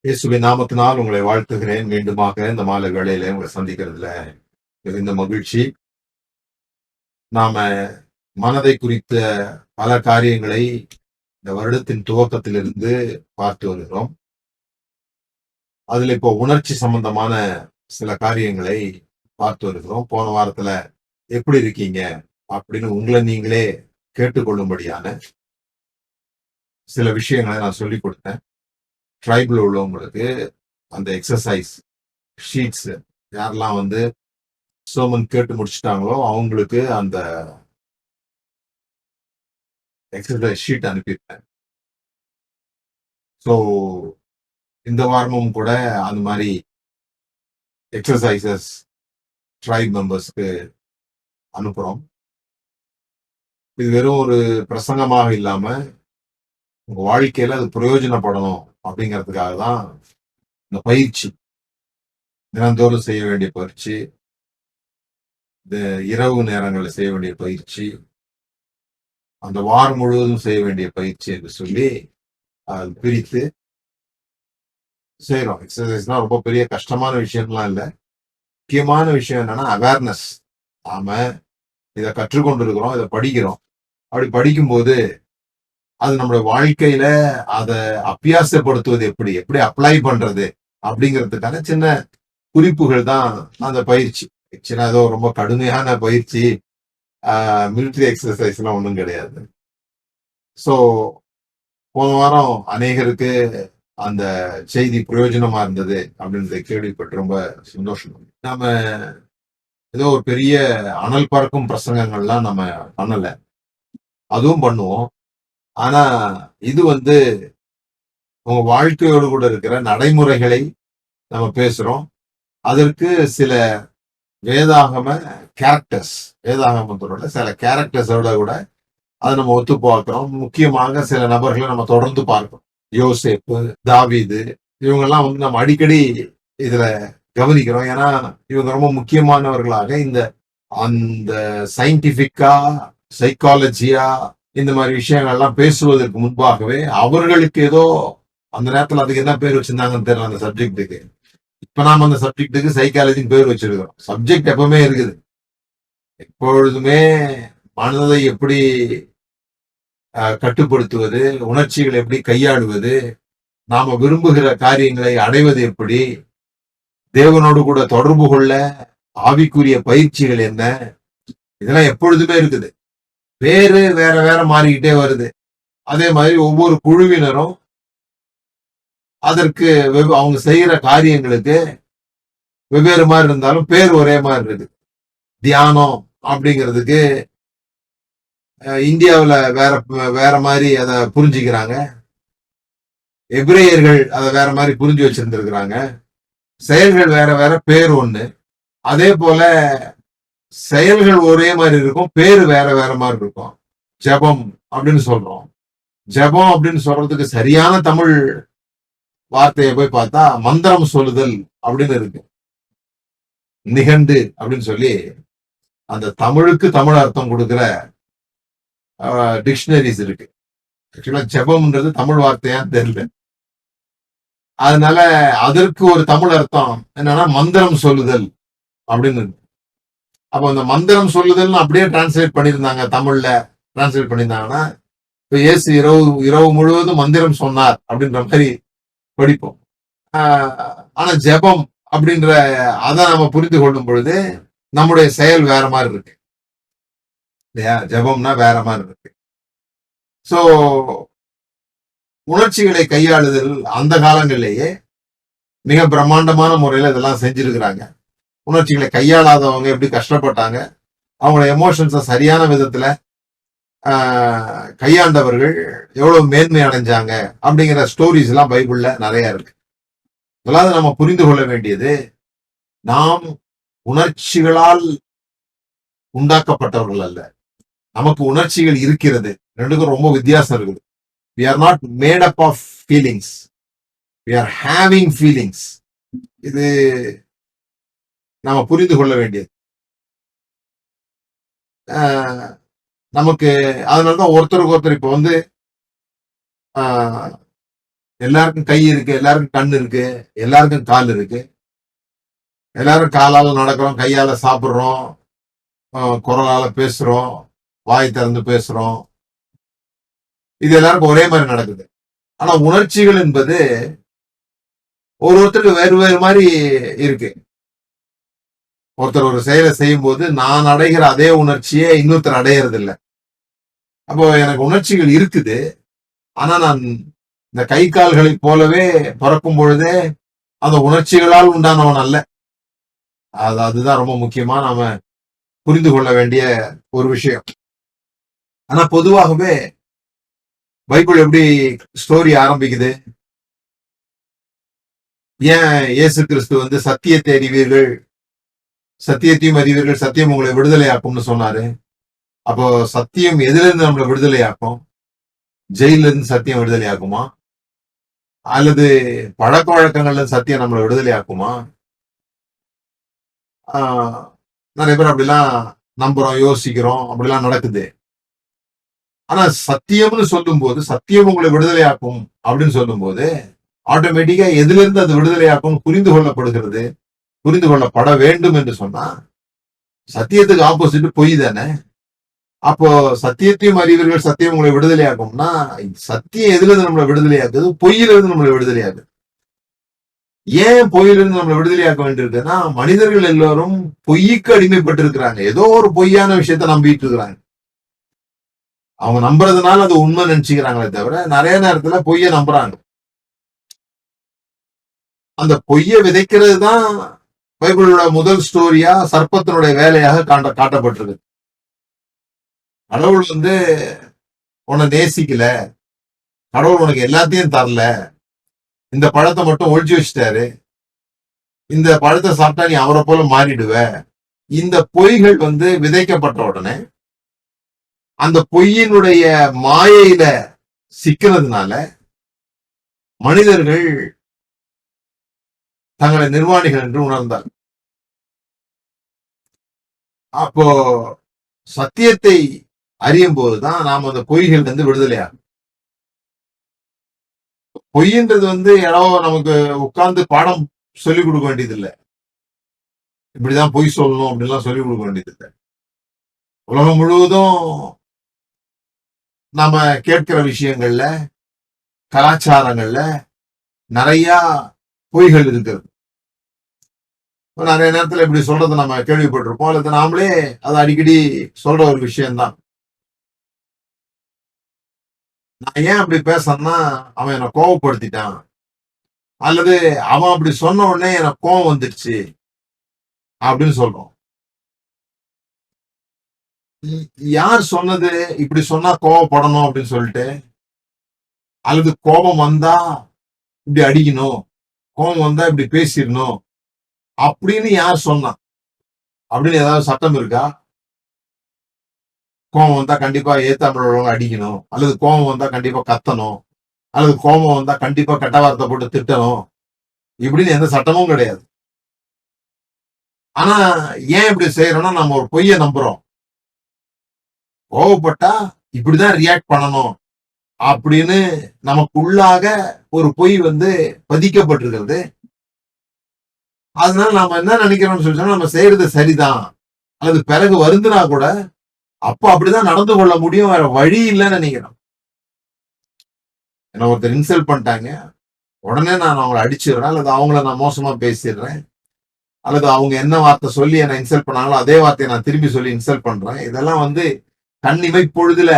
இயேசுவின் நாமத்தினால் உங்களை வாழ்த்துகிறேன். மீண்டுமாக இந்த மாலை வேளையில உங்களை சந்திக்கிறதுல மிகுந்த மகிழ்ச்சி. நாம மனதை குறித்த பல காரியங்களை இந்த வருடத்தின் துவக்கத்திலிருந்து பார்த்து வருகிறோம். அதுல இப்போ உணர்ச்சி சம்பந்தமான சில காரியங்களை பார்த்து வருகிறோம். போன வாரத்துல எப்படி இருக்கீங்க அப்படின்னு உங்களை நீங்களே கேட்டுக்கொள்ளும்படியான சில விஷயங்களை நான் சொல்லிக் கொடுத்தேன். ட்ரைபிள் உள்ளவங்களுக்கு அந்த எக்ஸசைஸ் ஷீட்ஸ் யாரெல்லாம் சோமன் கேட்டு முடிச்சுட்டாங்களோ அவங்களுக்கு அந்த எக்ஸசைஸ் ஷீட் அனுப்பியிருப்பேன். ஸோ இந்த வாரமும் கூட அந்த மாதிரி எக்ஸசைசஸ் ட்ரைப் மெம்பர்ஸ்க்கு அனுப்புறோம். இது வெறும் ஒரு பிரசங்கமாக இல்லாம உங்க வாழ்க்கையில அது பிரயோஜனப்படணும் அப்படிங்கிறதுக்காக தான் இந்த பயிற்சி. தினந்தோறும் செய்ய வேண்டிய பயிற்சி, இந்த இரவு நேரங்களில் செய்ய வேண்டிய பயிற்சி, அந்த வாரம் முழுவதும் செய்ய வேண்டிய பயிற்சி என்று சொல்லி அது பிரித்து செய்யறோம். எக்ஸசைஸ்னா ரொம்ப பெரிய கஷ்டமான விஷயம்லாம் இல்லை. முக்கியமான விஷயம் என்னன்னா அவேர்னஸ். நாம இதை கற்றுக்கொண்டு இருக்கிறோம், இதை படிக்கிறோம். அப்படி படிக்கும்போது அது நம்மளுடைய வாழ்க்கையில அதை அபியாசப்படுத்துவது எப்படி எப்படி அப்ளை பண்றது அப்படிங்கிறதுக்கான சின்ன குறிப்புகள் தான் அந்த பயிற்சி. சின்ன ஏதோ ரொம்ப கடுமையான பயிற்சி, மிலிட்டரி எக்ஸசைஸ் எல்லாம் ஒன்றும் கிடையாது. ஸோ போன வாரம் அநேகருக்கு அந்த செய்தி பிரயோஜனமா இருந்தது அப்படின்றத கேள்விப்பட்டு ரொம்ப சந்தோஷம். நாம ஏதோ ஒரு பெரிய அனல் பறக்கும் பிரசங்கங்கள்லாம் நம்ம பண்ணல, அதுவும் பண்ணுவோம். ஆனா இது உங்க வாழ்க்கையோடு கூட இருக்கிற நடைமுறைகளை நம்ம பேசுறோம். அதற்கு சில வேதாகம கேரக்டர்ஸ், வேதாகமத்தோட சில கேரக்டர்ஸோட கூட அதை நம்ம ஒத்து பார்க்கிறோம். முக்கியமாக சில நபர்களை நம்ம தொடர்ந்து பார்க்கிறோம். யோசேப்பு, தாவீது, இவங்கெல்லாம் நம்ம அடிக்கடி இதுல கவனிக்கிறோம். ஏன்னா இவங்க ரொம்ப முக்கியமானவர்களாக அந்த சயின்டிபிக்கா, சைக்காலஜியா இந்த மாதிரி விஷயங்கள்லாம் பேசுவதற்கு முன்பாகவே அவர்களுக்கு ஏதோ அந்த நேரத்துல அதுக்கு என்ன பேர் வச்சிருந்தாங்கன்னு தெரியல அந்த சப்ஜெக்டுக்கு. இப்ப நாம அந்த சப்ஜெக்டுக்கு சைக்காலஜின்னு பேர் வச்சிருக்கிறோம். சப்ஜெக்ட் எப்பவுமே இருக்குது. எப்பொழுதுமே மனதை எப்படி கட்டுப்படுத்துவது, உணர்ச்சிகளை எப்படி கையாளுவது, நாம விரும்புகிற காரியங்களை அடைவது எப்படி, தேவனோடு கூட தொடர்பு கொள்ள ஆவிக்குரிய பயிற்சிகள் என்ன, இதெல்லாம் எப்பொழுதுமே இருக்குது. பேரு வேற வேற மாறிக்கிட்டே வருது. அதே மாதிரி ஒவ்வொரு குழுவினரும் அதற்கு அவங்க செய்யற காரியங்களுக்கு வெவ்வேறு மாதிரி இருந்தாலும் பேர் ஒரே மாதிரி இருக்கு. தியானம் அப்படிங்கிறதுக்கு இந்தியாவில் வேற மாதிரி அதை புரிஞ்சுக்கிறாங்க. எபிரேயர்கள் அதை வேற மாதிரி புரிஞ்சு வச்சிருந்திருக்கிறாங்க. செயல்கள் வேற வேற, பேர் ஒண்ணு. அதே போல செயல்கள் ஒரே மாதிரி இருக்கும், பேரு வேற வேற மாதிரி இருக்கும். ஜபம் அப்படின்னு சொல்றோம். ஜபம் அப்படின்னு சொல்றதுக்கு சரியான தமிழ் வார்த்தையை போய் பார்த்தா மந்திரம் சொல்லுதல் அப்படின்னு இருக்கு. நிகண்டு அப்படின்னு சொல்லி அந்த தமிழுக்கு தமிழ் அர்த்தம் கொடுக்கிற டிக்ஷனரிஸ் இருக்கு. ஆக்சுவலா ஜபம்ன்றது தமிழ் வார்த்தையான்னு தெரியல. அதனால அதற்கு ஒரு தமிழ் அர்த்தம் என்னன்னா மந்திரம் சொல்லுதல் அப்படின்னு இருக்கு. அப்ப அந்த மந்திரம் சொல்லுதல் அப்படியே டிரான்ஸ்லேட் பண்ணியிருந்தாங்க, தமிழ்ல டிரான்ஸ்லேட் பண்ணியிருந்தாங்கன்னா இப்ப இயேசு இரவு முழுவதும் மந்திரம் சொன்னார் அப்படின்ற மாதிரி படிப்போம். ஆனா ஜெபம் அப்படின்ற அதை நம்ம புரிந்து கொள்ளும் பொழுது நம்முடைய செயல் வேற மாதிரி இருக்கு இல்லையா? ஜெபம்னா வேற மாதிரி இருக்கு. சோ உணர்ச்சிகளை கையாளுதல் அந்த காலங்களிலேயே மிக பிரம்மாண்டமான முறையில இதெல்லாம் செஞ்சிருக்கிறாங்க. உணர்ச்சிகளை கையாளாதவங்க எப்படி கஷ்டப்பட்டாங்க, அவங்களோட எமோஷன்ஸை சரியான விதத்துல கையாண்டவர்கள் எவ்வளவு மேன்மை அடைஞ்சாங்க அப்படிங்கிற ஸ்டோரிஸ் எல்லாம் பைபிள்ல நிறைய இருக்கு. அதாவது நம்ம புரிந்து கொள்ள வேண்டியது, நாம் உணர்ச்சிகளால் உண்டாக்கப்பட்டவர்கள் அல்ல. நமக்கு உணர்ச்சிகள் இருக்கிறது. ரெண்டுக்கும் ரொம்ப வித்தியாசம் இருக்குது. We are not made up of feelings. We are having feelings. இது நம்ம புரிந்து கொள்ள வேண்டியது. நமக்கு அதனாலதான் ஒருத்தருக்கு ஒருத்தர் இப்ப எல்லாருக்கும் கை இருக்கு, எல்லாருக்கும் கண் இருக்கு, எல்லாருக்கும் கால் இருக்கு. எல்லாரும் காலால நடக்கிறோம், கையால சாப்பிடுறோம், குரலால பேசுறோம், வாய் திறந்து பேசுறோம். இது எல்லாருக்கும் ஒரே மாதிரி நடக்குது. ஆனா உணர்ச்சிகள் என்பது ஒருத்தருக்கு வேறு வேறு மாதிரி இருக்கு. ஒருத்தர் ஒரு செயலை செய்யும் போது நான் அடைகிற அதே உணர்ச்சியே இன்னொருத்தர் அடையிறது இல்லை. அப்போ எனக்கு உணர்ச்சிகள் இருக்குது. ஆனா நான் இந்த கை கால்களை போலவே பிறக்கும் பொழுதே அந்த உணர்ச்சிகளால் உண்டானவன் அல்ல. அதுதான் ரொம்ப முக்கியமா நாம புரிந்து கொள்ள வேண்டிய ஒரு விஷயம். ஆனா பொதுவாகவே பைபிள் எப்படி ஸ்டோரி ஆரம்பிக்குது? ஏன் இயேசு கிறிஸ்து சத்தியத்தை அறிவீர்கள், சத்தியத்தையும் அறிவீர்கள், சத்தியம் உங்களை விடுதலையாக்கும்னு சொன்னாரு. அப்போ சத்தியம் எதுல இருந்து நம்மளை விடுதலையாக்கும்? ஜெயில இருந்து சத்தியம் விடுதலையாக்குமா? அல்லது பழக்க வழக்கங்கள்ல சத்தியம் நம்மளை விடுதலையாக்குமா? நிறைய பேர் அப்படிலாம் நம்புறோம், யோசிக்கிறோம், அப்படிலாம் நடக்குது. ஆனா சத்தியம்னு சொல்லும் போது, சத்தியம் உங்களை விடுதலையாக்கும் அப்படின்னு சொல்லும் போது ஆட்டோமேட்டிக்கா எதுல இருந்து அது விடுதலையாக்கும் புரிந்து கொள்ளப்படுகிறது, புரிந்து கொள்ளப்பட வேண்டும் என்று சொன்னா சத்தியத்துக்கு ஆப்போசிட் பொய் தானே. அப்போ சத்தியத்தையும் அறிவீர்கள், சத்தியம் உங்களை விடுதலையாக்கும்னா சத்தியம் எதுல இருந்து நம்மளை விடுதலையாக்குது? பொய்யிலிருந்து நம்மளை விடுதலையாக்குது. ஏன் பொய்யிலிருந்து நம்மளை விடுதலையாக்க வேண்டியிருக்குன்னா, மனிதர்கள் எல்லாரும் பொய்க்கு அடிமைப்பட்டு இருக்கிறாங்க. ஏதோ ஒரு பொய்யான விஷயத்த நம்பிட்டு இருக்கிறாங்க. அவங்க நம்புறதுனால அது உண்மை நினைச்சுக்கிறாங்களே தவிர நிறைய நேரத்துல பொய்ய நம்புறாங்க. அந்த பொய்ய விதைக்கிறது தான் பைபிளோட முதல் ஸ்டோரியா சர்ப்பத்தினுடைய வேலையாக காட்டப்பட்டிருக்கு. கடவுள் உன்னை நேசிக்கல, கடவுள் உனக்கு எல்லாத்தையும் தரல, இந்த பழத்தை மட்டும் ஒழிச்சு வச்சுட்டாரு, இந்த பழத்தை சாப்பிட்டா நீ அவரை போல மாறிடுவ. இந்த பொய்கள் விதைக்கப்பட்ட உடனே அந்த பொய்யினுடைய மாயையில சிக்கிறதுனால மனிதர்கள் தங்களை நிர்வாணிகள் என்று உணர்ந்தார். அப்போ சத்தியத்தை அறியும் போதுதான் நாம் அந்த பொய்கள் விடுதலையாகும். பொய்ன்றது யாரோ நமக்கு உட்கார்ந்து பாடம் சொல்லிக் கொடுக்க வேண்டியது இல்லை. இப்படிதான் பொய் சொல்லணும் அப்படின்லாம் சொல்லிக் கொடுக்க வேண்டியது இல்லை. உலகம் முழுவதும் நாம கேட்கிற விஷயங்கள்ல, கலாச்சாரங்கள்ல நிறைய பொய்கள் இருக்கிறது. நிறைய நேரத்துல இப்படி சொல்றதை நம்ம கேள்விப்பட்டிருப்போம், அல்லது நாமளே அதை அடிக்கடி சொல்ற ஒரு விஷயம்தான். நான் ஏன் அப்படி பேசணும்னா அவன் என்னை கோவப்படுத்திட்டான், அல்லது அவன் அப்படி சொன்ன உடனே எனக்கு கோவம் வந்துடுச்சு அப்படின்னு சொல்றோம். யார் சொன்னது இப்படி சொன்னா கோவப்படணும் அப்படின்னு சொல்லிட்டு? அல்லது கோபம் வந்தா இப்படி அடிக்கணும், கோபம் வந்தா இப்படி பேசிடணும் அப்படின்னு யார் சொன்னா? அப்படின்னு ஏதாவது சட்டம் இருக்கா? கோபம் வந்தா கண்டிப்பா ஏத்தாமல் அடிக்கணும், அல்லது கோபம் வந்தா கண்டிப்பா கத்தணும், அல்லது கோபம் வந்தா கண்டிப்பா கெட்ட வார்த்தை போட்டு திட்டணும், இப்படின்னு எந்த சட்டமும் கிடையாது. ஆனா ஏன் இப்படி செய்யறோம்னா நம்ம ஒரு பொய்யை நம்புறோம். கோவப்பட்டா இப்படிதான் ரியாக்ட் பண்ணணும் அப்படின்னு நமக்குள்ளாக ஒரு பொய் பதிக்கப்பட்டிருக்கிறது. அதனால நாம என்ன நினைக்கிறோம்னு சொல்லி சொன்னா, நம்ம செய்யறது சரிதான், அல்லது பிறகு வருந்துனா கூட அப்ப அப்படிதான் நடந்து கொள்ள முடியும், வேற வழி இல்லைன்னு நினைக்கிறோம். என்ன ஒருத்தர் இன்சல்ட் பண்ணிட்டாங்க, உடனே நான் அவங்களை அடிச்சிடுறேன், அல்லது அவங்கள நான் மோசமா பேசிடுறேன், அல்லது அவங்க என்ன வார்த்தை சொல்லி என்ன இன்சல்ட் பண்ணாங்களோ அதே வார்த்தையை நான் திரும்பி சொல்லி இன்சல்ட் பண்றேன். இதெல்லாம் கண்ணிமை பொழுதுல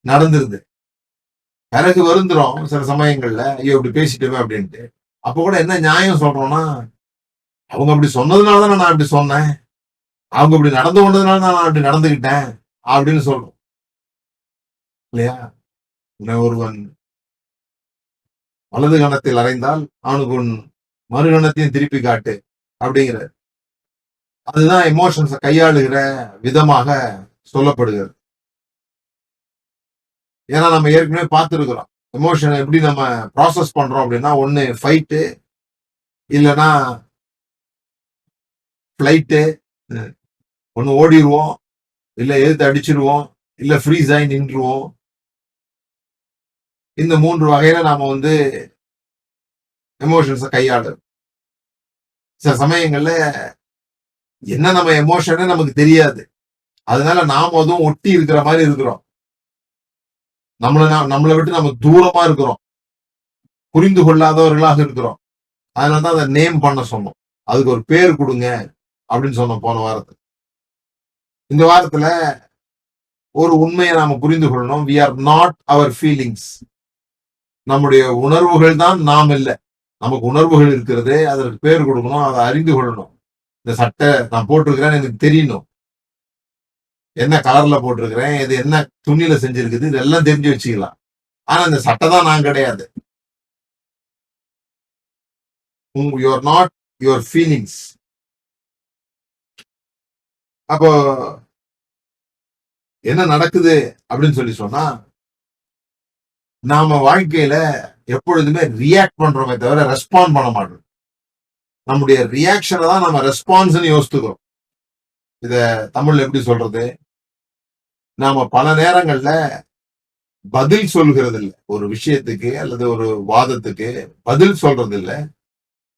நடந்துருது. பிறகு வருந்துரும் சில சமயங்கள்ல, ஐயோ இப்படி பேசிட்டுமே அப்படின்ட்டு. அப்ப கூட என்ன நியாயம் சொல்றோம்னா, அவங்க அப்படி சொன்னதுனாலதானே நான் அப்படி சொன்னேன், அவங்க இப்படி நடந்து கொண்டதுனால நான் அப்படி நடந்துகிட்டேன் அப்படின்னு சொல்றோம் இல்லையா? ஒருவன் வலது கணத்தில் அறைந்தால் அவனுக்கு உன் மறுகணத்தையும் திருப்பி காட்டு அப்படிங்கிற, அதுதான் எமோஷன்ஸை கையாளுகிற விதமாக சொல்லப்படுகிறது. ஏன்னா நம்ம ஏற்கனவே பார்த்துருக்கிறோம் எமோஷனை எப்படி நம்ம ப்ராசஸ் பண்றோம் அப்படின்னா, ஒண்ணு ஃபைட்டு, இல்லைன்னா ஃபிளைட்டு, ஒண்ணு ஓடிடுவோம், இல்ல எதிர்த்து அடிச்சிருவோம், இல்ல ஃப்ரீஸ் ஆகி நின்றுவோம், இந்த 3 வகையில நாம எமோஷன்ஸை கையாளுறோம். சில சமயங்கள்ல என்ன நம்ம எமோஷனே நமக்கு தெரியாது. அதனால நாம அதுவும் ஒட்டி இருக்கிற மாதிரி இருக்கிறோம். நம்மளை விட்டு நம்ம தூரமா இருக்கிறோம். புரிந்து கொள்ளாதவர்களாக இருக்கிறோம். அதனாலதான் அதை நேம் பண்ண சொன்னோம். அதுக்கு ஒரு பேர் கொடுங்க அப்படின்னு சொன்னோம் போன வாரத்துல. இந்த வாரத்துல ஒரு உண்மையை நாம புரிந்து கொள்ளணும். we are not our feelings. நம்முடைய உணர்வுகள் தான் நாம் இல்லை. நமக்கு உணர்வுகள் இருக்கிறது, அதற்கு பேர் கொடுக்கணும், அதை அறிந்து கொள்ளணும். இந்த சட்டை நான் போட்டிருக்கிறேன்னு எனக்கு தெரியணும். என்ன கலர்ல போட்டிருக்கிறேன், இது என்ன துணியில செஞ்சிருக்குது, இதெல்லாம் தெரிஞ்சு வச்சுக்கலாம். ஆனா இந்த சட்டை தான் நான் கிடையாது. You are not your feelings. அப்போ என்ன நடக்குது அப்படின்னு சொல்லி சொன்னா, நாம வாழ்க்கையில எப்பொழுதுமே ரியாக்ட் பண்றோமே தவிர ரெஸ்பாண்ட் பண்ண மாட்டோம். நம்முடைய ரியாக்ஷனை தான் நம்ம ரெஸ்பான்ஸ்ன்னு யோசித்துக்கிறோம். இத தமிழ்ல எப்படி சொல்றது, நாம பல நேரங்கள்ல பதில் சொல்கிறது இல்லை. ஒரு விஷயத்துக்கு அல்லது ஒரு வாதத்துக்கு பதில் சொல்றது இல்லை,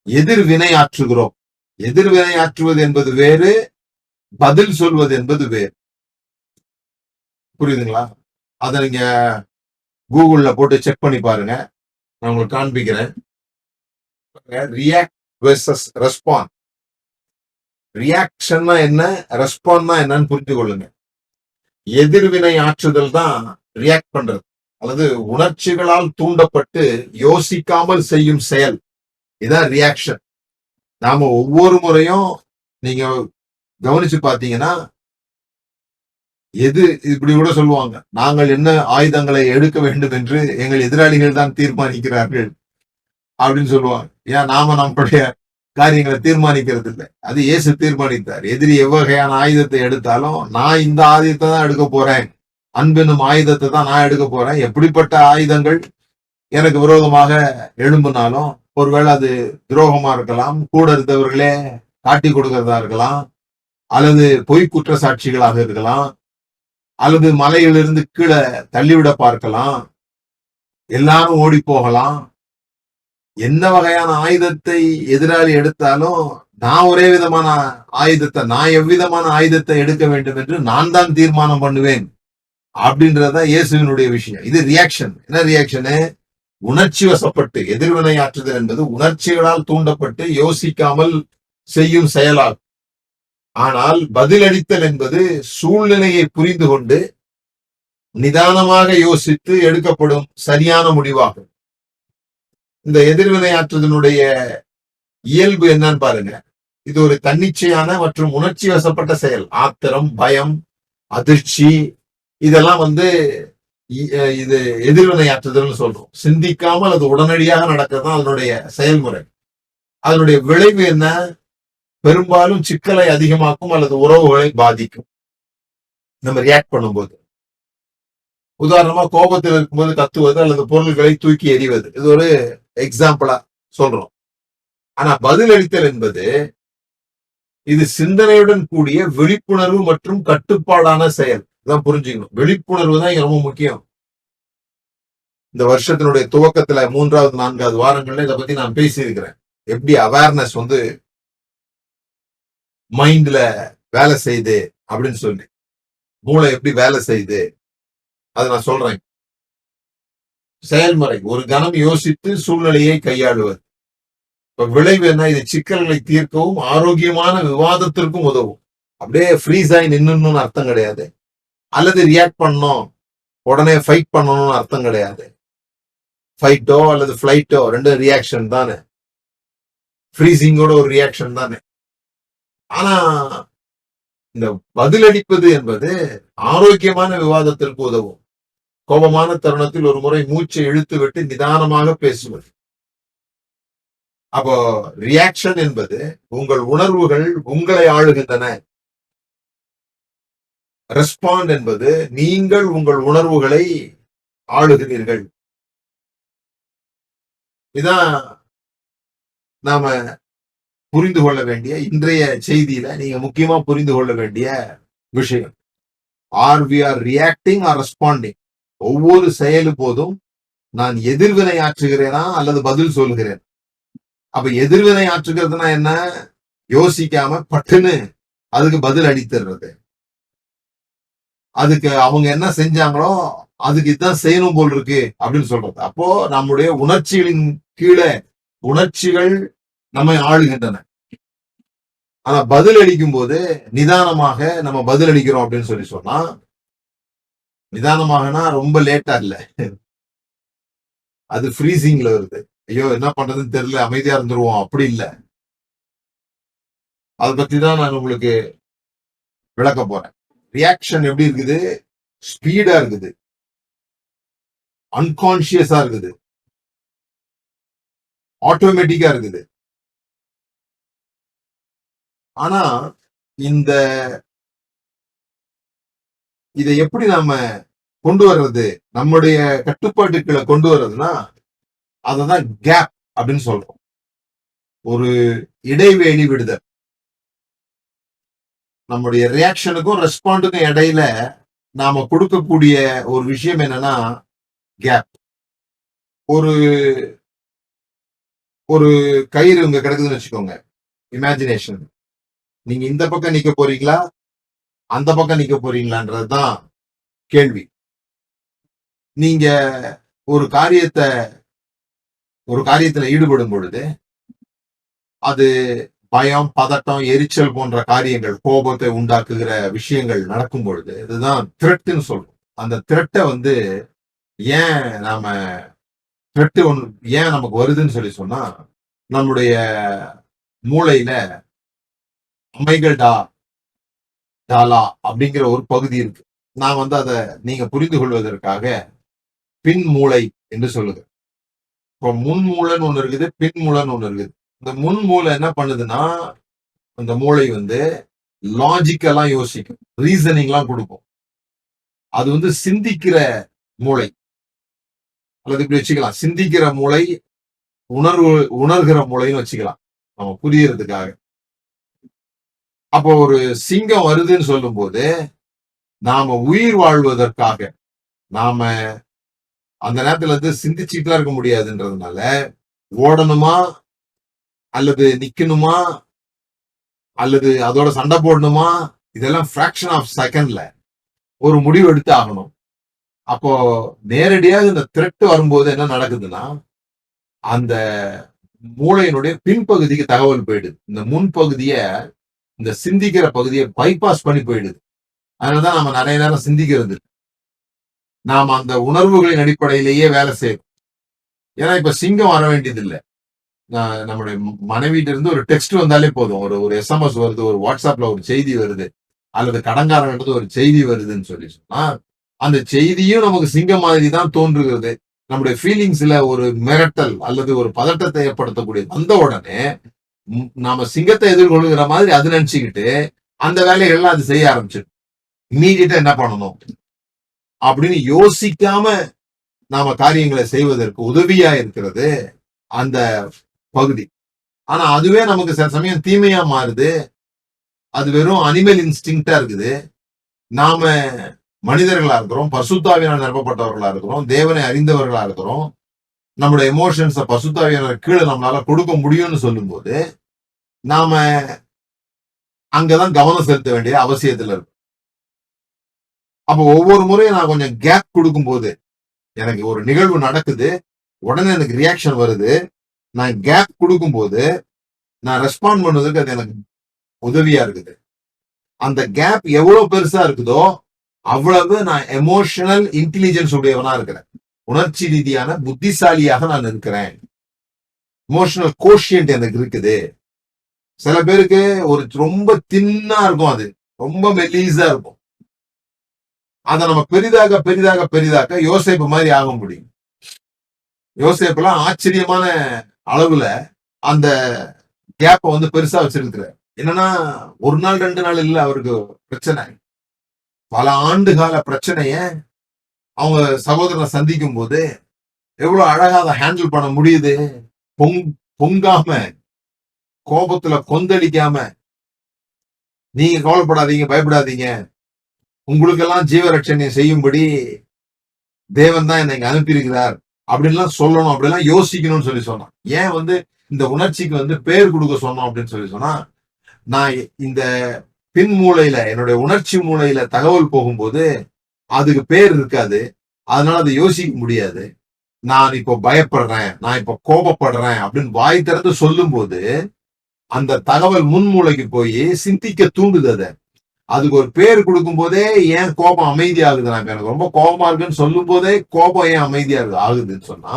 எதிர்வினை ஆற்றுகிறோம். எதிர்வினை ஆற்றுவது என்பது வேறு, பதில் சொல்வது என்பது வேறு. புரியுதுங்களா? அதை நீங்க கூகுள்ல போட்டு செக் பண்ணி பாருங்க. நான் உங்களுக்கு காண்பிக்கிறேன். React versus respond. ரியாக்ஷன்னா என்ன, ரெஸ்பாண்ட்னா என்னன்னு புரிந்து கொள்ளுங்க. எதிர்வினை ஆற்றுதல் தான் ரியாக்ட் பண்றது, அல்லது உணர்ச்சிகளால் தூண்டப்பட்டு யோசிக்காமல் செய்யும் செயல். இதான் ரியாக்ஷன். நாம ஒவ்வொரு முறையும் நீங்க கவனிச்சு பாத்தீங்கன்னா, எது இப்படி கூட சொல்லுவாங்க, நாங்கள் என்ன ஆயுதங்களை எடுக்க வேண்டும் என்று எங்கள் எதிராளிகள் தான் தீர்மானிக்கிறார்கள் அப்படின்னு சொல்லுவாங்க. ஏன் நாம நம்மளுடைய காரியங்களை தீர்மானிக்கிறது இல்லை, அது இயேசு தீர்மானித்தார். எதிரி எவ்வகையான ஆயுதத்தை எடுத்தாலும் நான் இந்த ஆயுதத்தை தான் எடுக்க போறேன், அன்பெனும் ஆயுதத்தை தான் நான் எடுக்க போறேன். எப்படிப்பட்ட ஆயுதங்கள் எனக்கு விரோதமாக எழும்பினாலும், ஒருவேளை அது துரோகமா இருக்கலாம், கூட இருந்தவர்களே காட்டி கொடுக்கறதா இருக்கலாம், அல்லது பொய் குற்றச்சாட்சிகளாக இருக்கலாம், அல்லது மலையிலிருந்து கீழே தள்ளிவிட பார்க்கலாம், எல்லாரும் ஓடி போகலாம். என்ன வகையான ஆயுதத்தை எதிராளி எடுத்தாலும் நான் ஒரே விதமான ஆயுதத்தை, நான் எவ்விதமான ஆயுதத்தை எடுக்க வேண்டும் என்று நான் தான் தீர்மானம் பண்ணுவேன் அப்படின்றத இயேசுவினுடைய விஷயம். இது ரியாக்ஷன். என்ன ரியாக்ஷனு? உணர்ச்சி வசப்பட்டு எதிர்வினை ஆற்றுதல் என்பது உணர்ச்சிகளால் தூண்டப்பட்டு யோசிக்காமல் செய்யும் செயலாகும். ஆனால் பதிலளித்தல் என்பது சூழ்நிலையை புரிந்து கொண்டு நிதானமாக யோசித்து எடுக்கப்படும் சரியான முடிவாகும். இந்த எதிர்வினை ஆற்றுதலுடைய இயல்பு என்னன்னு பாருங்க. இது ஒரு தன்னிச்சையான மற்றும் உணர்ச்சி வசப்பட்ட செயல். ஆத்திரம், பயம், அதிர்ச்சி, இதெல்லாம் இது எதிர்வினை ஆற்றுதல்னு சொல்றோம். சிந்திக்காமல் அது உடனடியாக நடக்கிறதுதான் அதனுடைய செயல்முறை. அதனுடைய விளைவு என்ன? பெரும்பாலும் சிக்கலை அதிகமாக்கும் அல்லது உறவுகளை பாதிக்கும் நம்ம ரியாக்ட் பண்ணும்போது. உதாரணமா கோபத்தில் இருக்கும்போது கத்துவது அல்லது பொருள்களை தூக்கி எறிவது, இது ஒரு எக்ஸாம்பிளா சொல்றோம். ஆனா பதிலளித்தல் என்பது இது சிந்தனையுடன் கூடிய விழிப்புணர்வு மற்றும் கட்டுப்பாடான செயல். இதான் புரிஞ்சுக்கணும். விழிப்புணர்வு தான் இங்க ரொம்ப முக்கியம். இந்த வருஷத்தினுடைய துவக்கத்துல 3வது 4வது வாரங்கள்ல இதை பத்தி நான் பேசியிருக்கிறேன். எப்படி அவேர்னஸ் மைண்ட்ல வேலை செய்யுது அப்படின்னு சொல்லி, மூளை எப்படி வேலை செய்யுது அதை நான் சொல்றேன். செயல்முறை, ஒரு கணம் யோசித்து சூழ்நிலையை கையாளுவது. இப்ப விளைவு என்ன? இது சிக்கல்களை தீர்க்கவும் ஆரோக்கியமான விவாதத்திற்கும் உதவும். அப்படியே ஃப்ரீஸ் ஆகி நின்னுன்னு அர்த்தம் கிடையாது, அல்லது ரியாக்ட் பண்ணணும் உடனே ஃபைட் பண்ணணும்னு அர்த்தம் கிடையாது. ஃபைட்டோ அல்லது ஃபிளைட்டோ ரெண்டும் ரியாக்ஷன் தானே. ஃப்ரீசிங்கோட ஒரு ரியாக்ஷன் தானே. ஆனா இந்த பதிலளிப்பது என்பது ஆரோக்கியமான விவாதத்திற்கு உதவும். கோபமான தருணத்தில் ஒரு முறை மூச்சை இழுத்து விட்டு நிதானமாக பேசுவது. அப்போ ரியாக்ஷன் என்பது உங்கள் உணர்வுகள் உங்களை ஆளுகின்றன. ரெஸ்பாண்ட் என்பது நீங்கள் உங்கள் உணர்வுகளை ஆளுகிறீர்கள். இதான் நாம புரிந்து கொள்ள வேண்டிய இன்றைய செய்தியில நீங்க முக்கியமா புரிந்து கொள்ள வேண்டிய விஷயம். Are we are reacting or responding? ஒவ்வொரு செயலு போதும் நான் எதிர்வினை ஆற்றுகிறேனா அல்லது பதில் சொல்லுகிறேன்? அப்ப எதிர்வினை ஆற்றுகிறதுனா என்ன? யோசிக்காம பட்டுன்னு அதுக்கு பதில் அளித்துறது. அதுக்கு அவங்க என்ன செஞ்சாங்களோ அதுக்கு இதான் செய்யணும் போல் இருக்கு அப்படின்னு சொல்றது. அப்போ நம்முடைய உணர்ச்சிகளின் கீழே உணர்ச்சிகள் நம்மை ஆளுகின்றன. ஆனா பதில் அளிக்கும் போது நிதானமாக நம்ம பதில் அளிக்கிறோம் அப்படின்னு சொல்லி சொன்னா, நிதானமாகனா ரொம்ப லேட்டா இல்ல, அது ஃப்ரீசிங்ல வருது. ஐயோ என்ன பண்றதுன்னு தெரியல, அமைதியா இருந்துருவோம், அப்படி இல்ல. அதை பத்தி தான் நான் உங்களுக்கு விளக்க போறேன். ரியாக்ஷன் எப்படி இருக்குது? ஸ்பீடா இருக்குது, அன்கான்சியஸா இருக்குது, ஆட்டோமேட்டிக்கா இருக்குது. ஆனா இந்த இதை எப்படி நாம கொண்டு வர்றது, நம்முடைய கட்டுப்பாட்டுக்களை கொண்டு வர்றதுன்னா அததான் கேப் அப்படின்னு சொல்றோம். ஒரு இடைவெளி விடுதல். நம்முடைய ரியாக்ஷனுக்கும் ரெஸ்பாண்டுக்கும் இடையில நாம கொடுக்கக்கூடிய ஒரு விஷயம் என்னன்னா கேப். ஒரு ஒரு கயிறு இங்க கிடக்குதுன்னு வச்சுக்கோங்க, இமேஜினேஷன். நீங்க இந்த பக்கம் நிக்க போறீங்களா அந்த பக்கம் நிக்க போறீங்களான்றதுதான் கேள்வி. நீங்க ஒரு காரியத்துல ஈடுபடும் பொழுது அது பயம், பதட்டம், எரிச்சல் போன்ற காரியங்கள், கோபத்தை உண்டாக்குகிற விஷயங்கள் நடக்கும் பொழுது இதுதான் த்ரெட்னு சொல்றோம். அந்த த்ரெட்டை ஏன் நாம த்ரெட் ஏன் நமக்கு வருதுன்னு சொல்லி சொன்னா, நம்முடைய மூளையில அமைகள் டாலா அப்படிங்கிற ஒரு பகுதி இருக்கு. நான் அதை நீங்க புரிந்து கொள்வதற்காக பின் மூளை என்று சொல்லுகிறேன். இப்போ முன் மூளைன்னு ஒண்ணு இருக்குது, பின் மூளைன்னு ஒண்ணு இருக்குது. இந்த முன் மூளை என்ன பண்ணுதுன்னா, அந்த மூளை லாஜிக்கெல்லாம் யோசிக்கும், ரீசனிங் எல்லாம் கொடுக்கும். அது சிந்திக்கிற மூளை, அல்லது இப்படி வச்சுக்கலாம், சிந்திக்கிற மூளை, உணர்கிற மூளைன்னு வச்சுக்கலாம் நம்ம புரியறதுக்காக. அப்போ ஒரு சிங்கம் வருதுன்னு சொல்லும் போது நாம உயிர் வாழ்வதற்காக நாம அந்த நேரத்துல சிந்திச்சுட்டுலாம் இருக்க முடியாதுன்றதுனால ஓடணுமா அல்லது நிக்கணுமா அல்லது அதோட சண்டை போடணுமா, இதெல்லாம் ஃபிராக்ஷன் ஆஃப் செகண்ட்ல ஒரு முடிவு எடுத்து ஆகணும். அப்போ நேரடியாக இந்த த்ரெட் வரும்போது என்ன நடக்குதுன்னா, அந்த மூளையினுடைய பின்பகுதிக்கு தகவல் போயிடுது. இந்த முன்பகுதிய, இந்த சிந்திக்கிற பகுதியை பைபாஸ் பண்ணி போயிடுது. அதனாலதான் நம்ம நிறைய நேரம் சிந்திக்கிறது, நாம அந்த உணர்வுகளின் அடிப்படையிலேயே வேலை செய்யணும். ஏன்னா இப்ப சிங்கம் வர வேண்டியது இல்லை, நம்முடைய மனைவிட்ட இருந்து ஒரு டெக்ஸ்ட் வந்தாலே போதும், ஒரு எஸ்எம்எஸ் வருது, ஒரு வாட்ஸ்அப்ல ஒரு செய்தி வருது, அல்லது கடங்காரன் ஒரு செய்தி வருதுன்னு சொல்லி சொன்னா அந்த செய்தியும் நமக்கு சிங்கம் மாதிரி தான் தோன்றுகிறது. நம்முடைய ஃபீலிங்ஸ்ல ஒரு மிரட்டல் அல்லது ஒரு பதட்டத்தை ஏற்படுத்தக்கூடிய வந்த உடனே நாம சிங்கத்தை எதிர்கொள்கிற மாதிரி அது நினைச்சுக்கிட்டு அந்த வேலைகள்லாம் அது செய்ய ஆரம்பிச்சிடும். இம்மீடியட்டா என்ன பண்ணணும் அப்படின்னு யோசிக்காம நாம காரியங்களை செய்வதற்கு உதவியா இருக்கிறது அந்த பகுதி. ஆனா அதுவே நமக்கு சில சமயம் தீமையா மாறுது. அது வெறும் அனிமல் இன்ஸ்டிங்க்டா இருக்குது. நாம மனிதர்களா இருக்கிறோம், பசுத்தாவியால் நிரப்பப்பட்டவர்களா இருக்கிறோம், தேவனை அறிந்தவர்களா இருக்கிறோம். நம்முடைய எமோஷன்ஸை பசுத்தாவியான கீழே நம்மளால கொடுக்க முடியும்னு சொல்லும் போது நாம அங்கதான் கவனம் செலுத்த வேண்டிய அவசியத்துல இருக்கும். அப்ப ஒவ்வொரு முறையும் நான் கொஞ்சம் கேப் கொடுக்கும் போது, எனக்கு ஒரு நிகழ்வு நடக்குது, உடனே எனக்கு ரியாக்ஷன் வருது, நான் கேப் கொடுக்கும் போது நான் ரெஸ்பாண்ட் பண்ணுவதற்கு அது எனக்கு உதவியா இருக்குது. அந்த கேப் எவ்வளவு பெருசா இருக்குதோ அவ்வளவு நான் எமோஷனல் இன்டெலிஜென்ஸ் உடையவனா இருக்கிறேன், உணர்ச்சி ரீதியான புத்திசாலியாக நான் இருக்கிறேன். எமோஷனல் கோஷியன்ட் எனக்கு இருக்குது. சில பேருக்கு ஒரு ரொம்ப தின்னா இருக்கும், அது ரொம்ப மெல்லீஸா இருக்கும். அதை நம்ம பெரிதாக பெரிதாக பெரிதாக்க யோசேப்பு மாதிரி ஆக முடியும். யோசேப்புலாம் ஆச்சரியமான அளவுல அந்த கேப்ப பெருசா வச்சிருக்கிறார். என்னன்னா ஒரு நாள் 2 நாள் இல்ல அவருக்கு பிரச்சனை, பல ஆண்டு கால பிரச்சனைய அவங்க சகோதரனை சந்திக்கும் போது எவ்வளவு அழகா அதை ஹேண்டில் பண்ண முடியுது. பொங்காம, கோபத்துல கொந்தளிக்காம, நீங்க கவலைப்படாதீங்க, பயப்படாதீங்க, உங்களுக்கெல்லாம் ஜீவரட்சணை செய்யும்படி தேவன் தான் என்னை அனுப்பியிருக்கிறார் அப்படின்லாம் சொல்லணும், அப்படிலாம் யோசிக்கணும்னு சொல்லி சொன்னான். ஏன் இந்த உணர்ச்சிக்கு பேர் கொடுக்க சொன்னோம் அப்படின்னு சொல்லி சொன்னா, நான் இந்த பின் மூளையில என்னுடைய உணர்ச்சி மூளையில தகவல் போகும்போது அதுக்கு பேர் இருக்காது. அதனால அதை யோசிக்க முடியாது. நான் இப்போ பயப்படுறேன், நான் இப்போ கோபப்படுறேன் அப்படின்னு வாய் திறந்து சொல்லும்போது அந்த தகவல் முன்மூளைக்கு போய் சிந்திக்க தூண்டுது. அதுக்கு ஒரு பேர் கொடுக்கும் போதே ஏன் கோபம் அமைதியாகுது, நான் எனக்கு ரொம்ப கோபமா இருக்குன்னு சொல்லும் போதே கோபம் ஏன் அமைதியா ஆகுதுன்னு சொன்னா,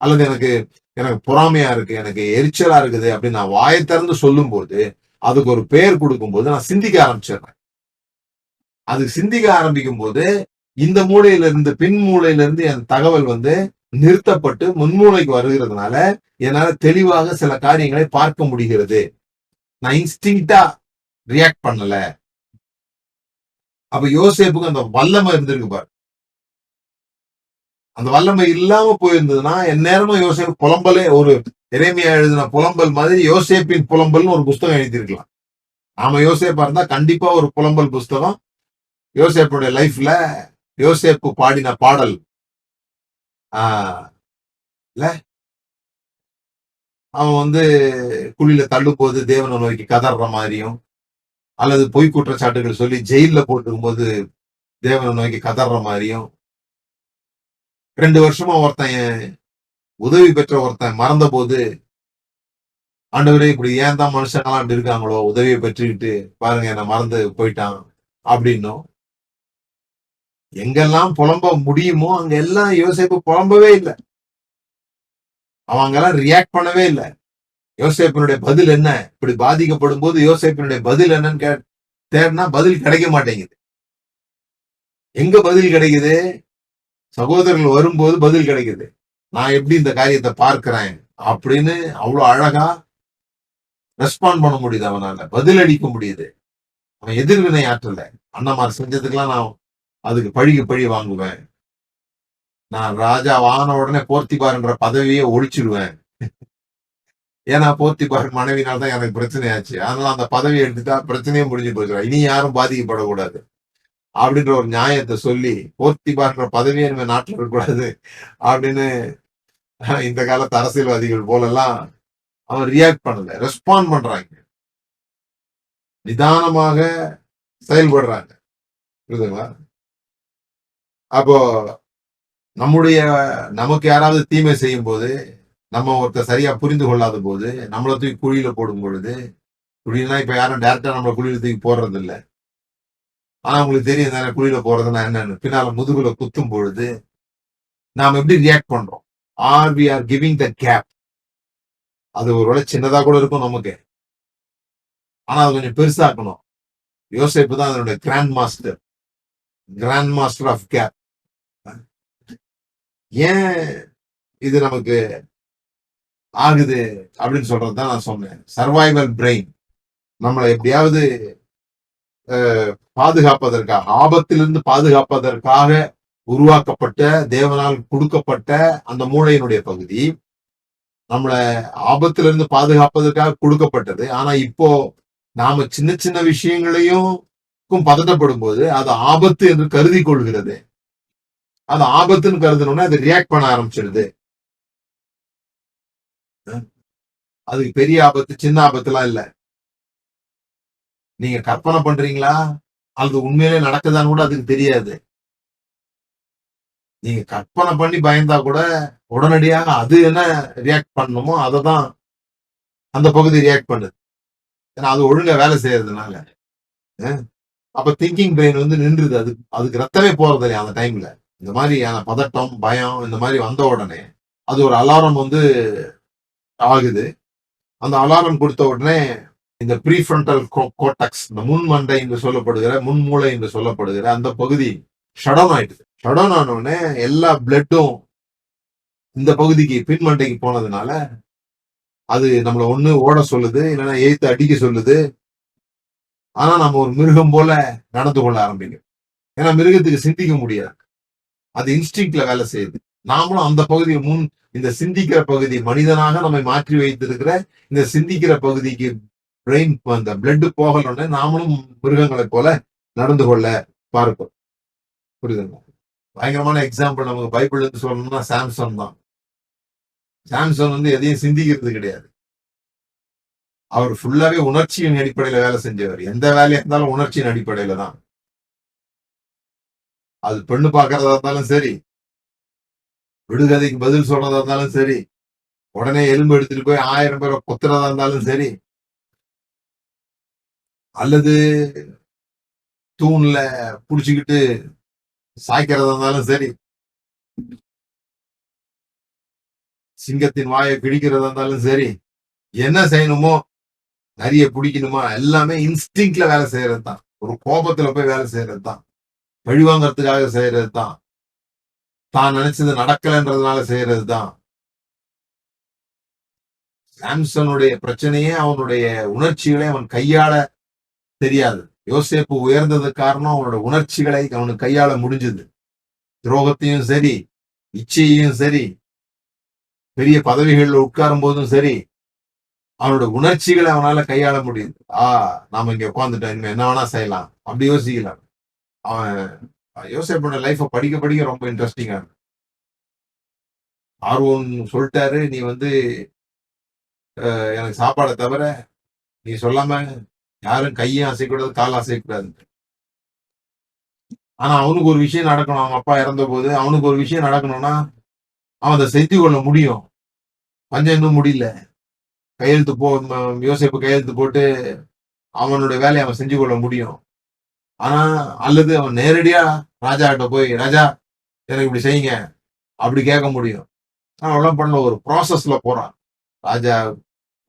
அல்லது எனக்கு எனக்கு பொறாமையா இருக்கு, எனக்கு எரிச்சலா இருக்குது அப்படின்னு நான் வாயை திறந்து சொல்லும் போது அதுக்கு ஒரு பேர் கொடுக்கும்போது நான் சிந்திக்க ஆரம்பிச்சிடுறேன். அது சிந்திக்க ஆரம்பிக்கும் போது இந்த மூளையில இருந்து பின் மூளையில இருந்து என் தகவல் நிறுத்தப்பட்டு முன்மூளைக்கு வருகிறதுனால என்னால தெளிவாக சில காரியங்களை பார்க்க முடிகிறது. நான் இன்ஸ்டிங்க்டா ரியாக்ட் பண்ணல. அப்ப யோசேப்புக்கு அந்த வல்லமை இருந்திருக்கு பாரு. அந்த வல்லமை இல்லாம போயிருந்ததுன்னா எந்நேரமும் யோசேப்பு புலம்பலே, ஒரு எரேமியா எழுதின புலம்பல் மாதிரி யோசேப்பின் புலம்பல்னு ஒரு புஸ்தகம் எழுதியிருக்கலாம். நாம யோசேப்பா இருந்தா கண்டிப்பா ஒரு புலம்பல் புஸ்தகம் யோசேப்புடைய லைஃப்ல யோசேப்பு பாடின பாடல் இல்ல, அவன் குழியில தள்ளும் போது தேவனை நோக்கி கதற மாதிரியும், அல்லது பொய் குற்றச்சாட்டுகள் சொல்லி ஜெயில போட்டுக்கும் போது தேவனை நோக்கி கதற மாதிரியும், 2 வருஷமா ஒருத்தன் உதவி பெற்ற ஒருத்தன் மறந்த போது, ஆண்டவரே இப்படி ஏன் தான் மனுஷங்கெல்லாம் அப்படி இருக்காங்களோ, உதவியை பெற்றுக்கிட்டு பாருங்க என்ன மறந்து போயிட்டான் அப்படின்னும், எங்கெல்லாம் புலம்ப முடியுமோ அங்க எல்லாம் யோசேப்பு புலம்பவே இல்லை. அவங்கெல்லாம் ரியாக்ட் பண்ணவே இல்லை. யோசேப்பினுடைய பதில் என்ன, இப்படி பாதிக்கப்படும் போது யோசேப்பினுடைய பதில் என்னன்னு தேடினா பதில் கிடைக்க மாட்டேங்குது. எங்க பதில் கிடைக்குது? சகோதரர்கள் வரும்போது பதில் கிடைக்குது. நான் எப்படி இந்த காரியத்தை பார்க்கிறேன் அப்படின்னு அவ்வளவு அழகா ரெஸ்பாண்ட் பண்ண முடியுது, அவனால பதில் அளிக்க முடியுது. அவன் எதிர்வினை ஆற்றல. அண்ணமார் செஞ்சதுக்கெல்லாம் நான் அதுக்கு பழிக்கு பழி வாங்குவேன். நான் ராஜா ஆன உடனே போர்த்திபார்ன்ற பதவியே ஒழிச்சிடுவேன். ஏன்னா போர்த்திபார் மனைவினால்தான் எனக்கு பிரச்சனை ஆச்சு, அதனால அந்த பதவியை எடுத்துட்டா பிரச்சனையே முடிஞ்சு போச்சு, இனி யாரும் பாதிக்கப்படக்கூடாது அப்படின்ற ஒரு நியாயத்தை சொல்லி போர்த்திபார்ன்ற பதவியே நம்ம நாட்டில் இருக்கக்கூடாது அப்படின்னு இந்த காலத்து அரசியல்வாதிகள் போலெல்லாம் அவன் ரியாக்ட் பண்ணல, ரெஸ்பாண்ட் பண்றாங்க, நிதானமாக செயல்படுறாங்க. புரியுதுங்களா? அப்போ நமக்கு யாராவது தீமை செய்யும் போது, நம்ம ஒருத்தர் சரியா புரிந்து கொள்ளாத போது, நம்மளை தூக்கி குழியில போடும் பொழுது, குழினா இப்ப யாரும் டைரக்டா நம்மளை குழியில தூக்கி போடுறது இல்லை. ஆனா உங்களுக்கு தெரியும் தானே குழியில போறதுன்னா என்னன்னு. பின்னால முதுகுல குத்தும் பொழுது நாம எப்படி ரியாக்ட் பண்றோம்? we are giving the gap. அது ஒருவேளை சின்னதா கூட இருக்கும் நமக்கு, ஆனா அது கொஞ்சம் பெருசாக்கணும். யோசேப்பு தான் அதனுடைய கிராண்ட் மாஸ்டர் ஆஃப் கேப். ஏன் இது நமக்கு ஆகுது அப்படின்னு சொல்றதுதான் நான் சொன்னேன். சர்வைவல் பிரெயின் நம்மளை எப்படியாவது பாதுகாப்பதற்காக, ஆபத்திலிருந்து பாதுகாப்பதற்காக உருவாக்கப்பட்ட, தேவனால் கொடுக்கப்பட்ட அந்த மூளையினுடைய பகுதி நம்மளை ஆபத்திலிருந்து பாதுகாப்பதற்காக கொடுக்கப்பட்டது. ஆனா இப்போ நாம சின்ன சின்ன விஷயங்களையும் பதட்டப்படும் போது அது ஆபத்து என்று கருதி கொள்கிறது. அது ஆபத்துன்னு கருதணும்னா அது ரியாக்ட் பண்ண ஆரம்பிச்சிடுது. அதுக்கு பெரிய ஆபத்து சின்ன ஆபத்துலாம் இல்ல. நீங்க கற்பனை பண்றீங்களா அது உண்மையிலே நடக்குதான்னு கூட அதுக்கு தெரியாது. நீங்க கற்பனை பண்ணி பயந்தா கூட உடனடியாக அது என்ன ரியாக்ட் பண்ணணுமோ அதை தான் அந்த பகுதி ரியாக்ட் பண்ணுது. ஏன்னா அது ஒழுங்கா வேலை செய்யறதுனால. அப்ப திங்கிங் பிரெயின் நின்றுது. அதுக்கு ரத்தமே போறது இல்லையா அந்த டைம்ல. இந்த மாதிரியான பதட்டம், பயம் இந்த மாதிரி வந்த உடனே அது ஒரு அலாரம் ஆகுது. அந்த அலாரம் கொடுத்த உடனே இந்த ப்ரீஃப்ரண்டல் கோர்டெக்ஸ், இந்த முன்மண்டை என்று சொல்லப்படுகிற, முன்மூளை என்று சொல்லப்படுகிற அந்த பகுதி ஷட் டவுன் ஆயிடுது. ஷட் டவுன் ஆன உடனே எல்லா பிளட்டும் இந்த பகுதிக்கு பின்மண்டைக்கு போனதுனால அது நம்மள ஒண்ணு ஓட சொல்லுது, இல்லைன்னா எய்த்து அடிக்க சொல்லுது. ஆனா நம்ம ஒரு மிருகம் போல நடந்து கொள்ள ஆரம்பிக்கும். ஏன்னா மிருகத்துக்கு சிந்திக்க முடியாது, அது இன்ஸ்டிங்க்ட்ல வேலை செய்யுது. நாமளும் அந்த பகுதியை இந்த சிந்திக்கிற பகுதி, மனிதனாக நம்மை மாற்றி வைத்திருக்கிற இந்த சிந்திக்கிற பகுதிக்கு பிரெயின் அந்த பிளட் போகலன்னு நாமளும் மிருகங்களை போல நடந்து கொள்ள பார்ப்போம். புரியுதுங்களா? பயங்கரமான எக்ஸாம்பிள் நமக்கு பைபிள் சொல்லணும்னா சாம்சன் தான். சாம்சன் வந்து எதையும் சிந்திக்கிறது கிடையாது. அவர் ஃபுல்லாவே உணர்ச்சியின் அடிப்படையில வேலை செஞ்சவர். எந்த வேலையா இருந்தாலும் உணர்ச்சியின் அடிப்படையில தான். அது பெண்ணு பார்க்கறதா இருந்தாலும் சரி, விடுகதைக்கு பதில் சொல்றதா இருந்தாலும் சரி, உடனே எலும்பு எடுத்துட்டு போய் 1000 பேரை கொத்துறதா இருந்தாலும் சரி, அல்லது தூண்ல புடிச்சுக்கிட்டு சாய்க்கிறதா இருந்தாலும் சரி, சிங்கத்தின் வாயை கிழிக்கிறதா இருந்தாலும் சரி, என்ன செய்யணுமோ, நரிய பிடிக்கணுமா, எல்லாமே இன்ஸ்டிங்க்ட்ல வேலை செய்யறது தான். ஒரு கோபத்துல போய் வேலை செய்யறது தான். பழிவாங்கறதுக்காக செய்யறது தான். தான் நினைச்சது நடக்கலன்றதுனால செய்யறது தான். சாம்சனுடைய பிரச்சனையே அவனுடைய உணர்ச்சிகளை அவன் கையாள தெரியாது. யோசேப்பு உயர்ந்தது காரணம் அவனோட உணர்ச்சிகளை அவனுக்கு கையாள முடிஞ்சது. துரோகத்தையும் சரி, இச்சையையும் சரி, பெரிய பதவிகள்ல உட்காரும் போதும் சரி, அவனோட உணர்ச்சிகளை அவனால கையாள முடியுது. நாம இங்க உட்காந்துட்டோம், இனிமே என்ன வேணா செய்யலாம் அப்படி யோசிக்கலாம். அவன் யோசேப்போட லைஃப படிக்க படிக்க ரொம்ப இன்ட்ரெஸ்டிங்கா இருக்கு. ஆர்வம் சொல்லிட்டாரு, நீ வந்து எனக்கு சாப்பாடை தவிர நீ சொல்லாம யாரும் கையும் அசைக்கூடாது, காலும் அசைக்கூடாது. ஆனா அவனுக்கு ஒரு விஷயம் நடக்கணும். அவங்க அப்பா இறந்த போது அவனுக்கு ஒரு விஷயம் நடக்கணும்னா அவன் அதை செய்து கொள்ள முடியும். பஞ்சம் இன்னும் முடியல. கையெழுத்து யோசேப்பு கையெழுத்து போட்டு அவனுடைய வேலையை அவன் செஞ்சு கொள்ள முடியும். ஆனா அல்லது அவன் நேரடியா ராஜா கிட்ட போய், ராஜா எனக்கு இப்படி செய்யுங்க அப்படி கேட்க முடியும். அவெல்லாம் பண்ண ஒரு ப்ராசஸ்ல போறான். ராஜா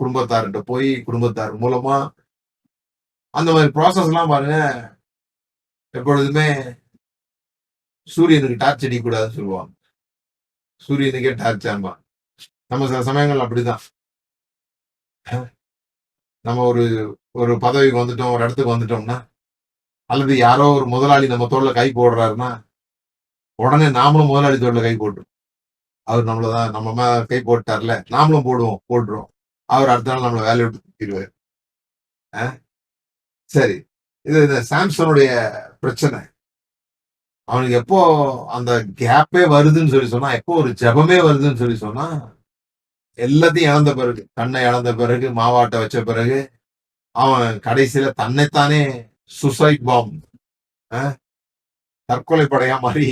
குடும்பத்தார்கிட்ட போய் குடும்பத்தார் மூலமா அந்த மாதிரி ப்ராசஸ் எல்லாம் பாருங்க. எப்பொழுதுமே சூரியனுக்கு டார்ச் அடிக்க கூடாதுன்னு சொல்லுவாங்க. சூரியனுக்கே டார்ச் ஆமா. நம்ம சில சமயங்கள் அப்படிதான். நம்ம ஒரு ஒரு பதவிக்கு வந்துட்டோம், ஒரு இடத்துக்கு வந்துட்டோம்னா, அல்லது யாரோ ஒரு முதலாளி நம்ம தோல்ல கை போடுறாருன்னா, உடனே நாமளும் முதலாளி தோல்ல கை போட்டுரும். அவர் நம்மளதான் நம்ம மேல கை போட்டார்ல, நாமளும் போட்டுருவோம். அவர் அடுத்த நாள் நம்மள வேலையை விட்டு தூக்கிடுவார். சரி, இது இந்த சாம்சனுடைய பிரச்சனை. அவனுக்கு எப்போ அந்த கேப்பே வருதுன்னு சொல்லி சொன்னா, எப்போ ஒரு ஜபமே வருதுன்னு சொல்லி சொன்னா, எல்லாத்தையும் இழந்த பிறகு, கண்ணை இழந்த பிறகு, மாவாட்ட வச்ச பிறகு, அவன் கடைசியில தன்னைத்தானே சுசைட் பாம் தற்கொலை படையா மாறி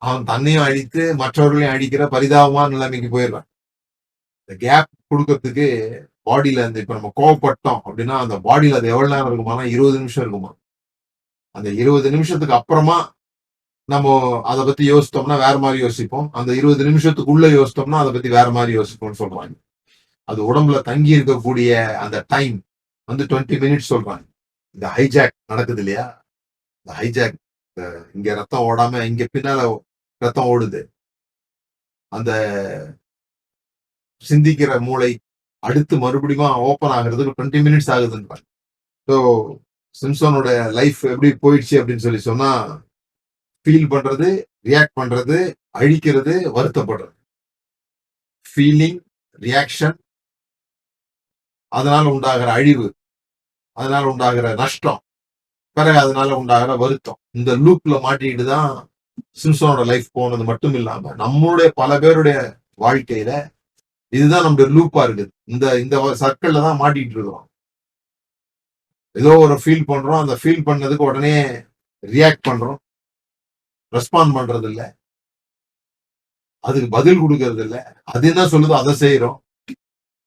அவன் தன்னையும் அழித்து மற்றவர்களையும் அழிக்கிற பரிதாபமான நிலைமைக்கு போயிடுறான். இந்த கேப் கொடுக்கறதுக்கு பாடியில இந்த இப்ப நம்ம கோவப்பட்டோம் அப்படின்னா அந்த பாடியில அது எவ்வளவு நேரம் இருக்குமானா 20 நிமிஷம் இருக்குமா. அந்த 20 நிமிஷத்துக்கு அப்புறமா நம்ம அதை பத்தி யோசித்தோம்னா வேற மாதிரி யோசிப்போம். அந்த 20 நிமிஷத்துக்குள்ள யோசித்தோம்னா அதை பத்தி வேற மாதிரி யோசிப்போம்னு சொல்றாங்க. அது உடம்புல தங்கி இருக்கக்கூடிய அந்த டைம் வந்து 20 மினிட்ஸ் சொல்றாங்க. இந்த ஹைஜாக் நடக்குது இல்லையா, இந்த ஹைஜாக் இங்க ரத்தம் ஓடாம இங்க பின்னால ரத்தம் ஓடுது. அந்த சிந்திக்கிற மூளை அடுத்து மறுபடியும் ஓப்பன் ஆகுறதுக்கு 20 மினிட்ஸ் ஆகுதுன்றாங்க. ஸோ சிம்சனோட லைஃப் எப்படி போயிடுச்சு அப்படின்னு சொல்லி சொன்னா, ஃபீல் பண்றது, ரியாக்ட் பண்றது, அழிக்கிறது, வருத்தப்படுறது. ஃபீலிங், ரியாக்ஷன், அதனால உண்டாகிற அழிவு, அதனால உண்டாகிற நஷ்டம், பிறகு அதனால உண்டாகிற வருத்தம். இந்த லூப்ல மாட்டிட்டு தான் சிம்சனோட லைஃப் போனது மட்டும் இல்லாம நம்மளுடைய பல பேருடைய வாழ்க்கையில இதுதான் நம்முடைய லூப்பா இருக்குது. இந்த இந்த சர்க்கிள்ல தான் மாட்டிட்டு இருக்கோம். ஏதோ ஒரு ஃபீல் பண்றோம், அந்த ஃபீல் பண்ணதுக்கு உடனே ரியாக்ட் பண்றோம், ரெஸ்பாண்ட் பண்றது இல்ல, அதுக்கு பதில் கொடுக்கறது இல்ல, அது என்ன சொல்லுதோ அதை செய்யறோம்.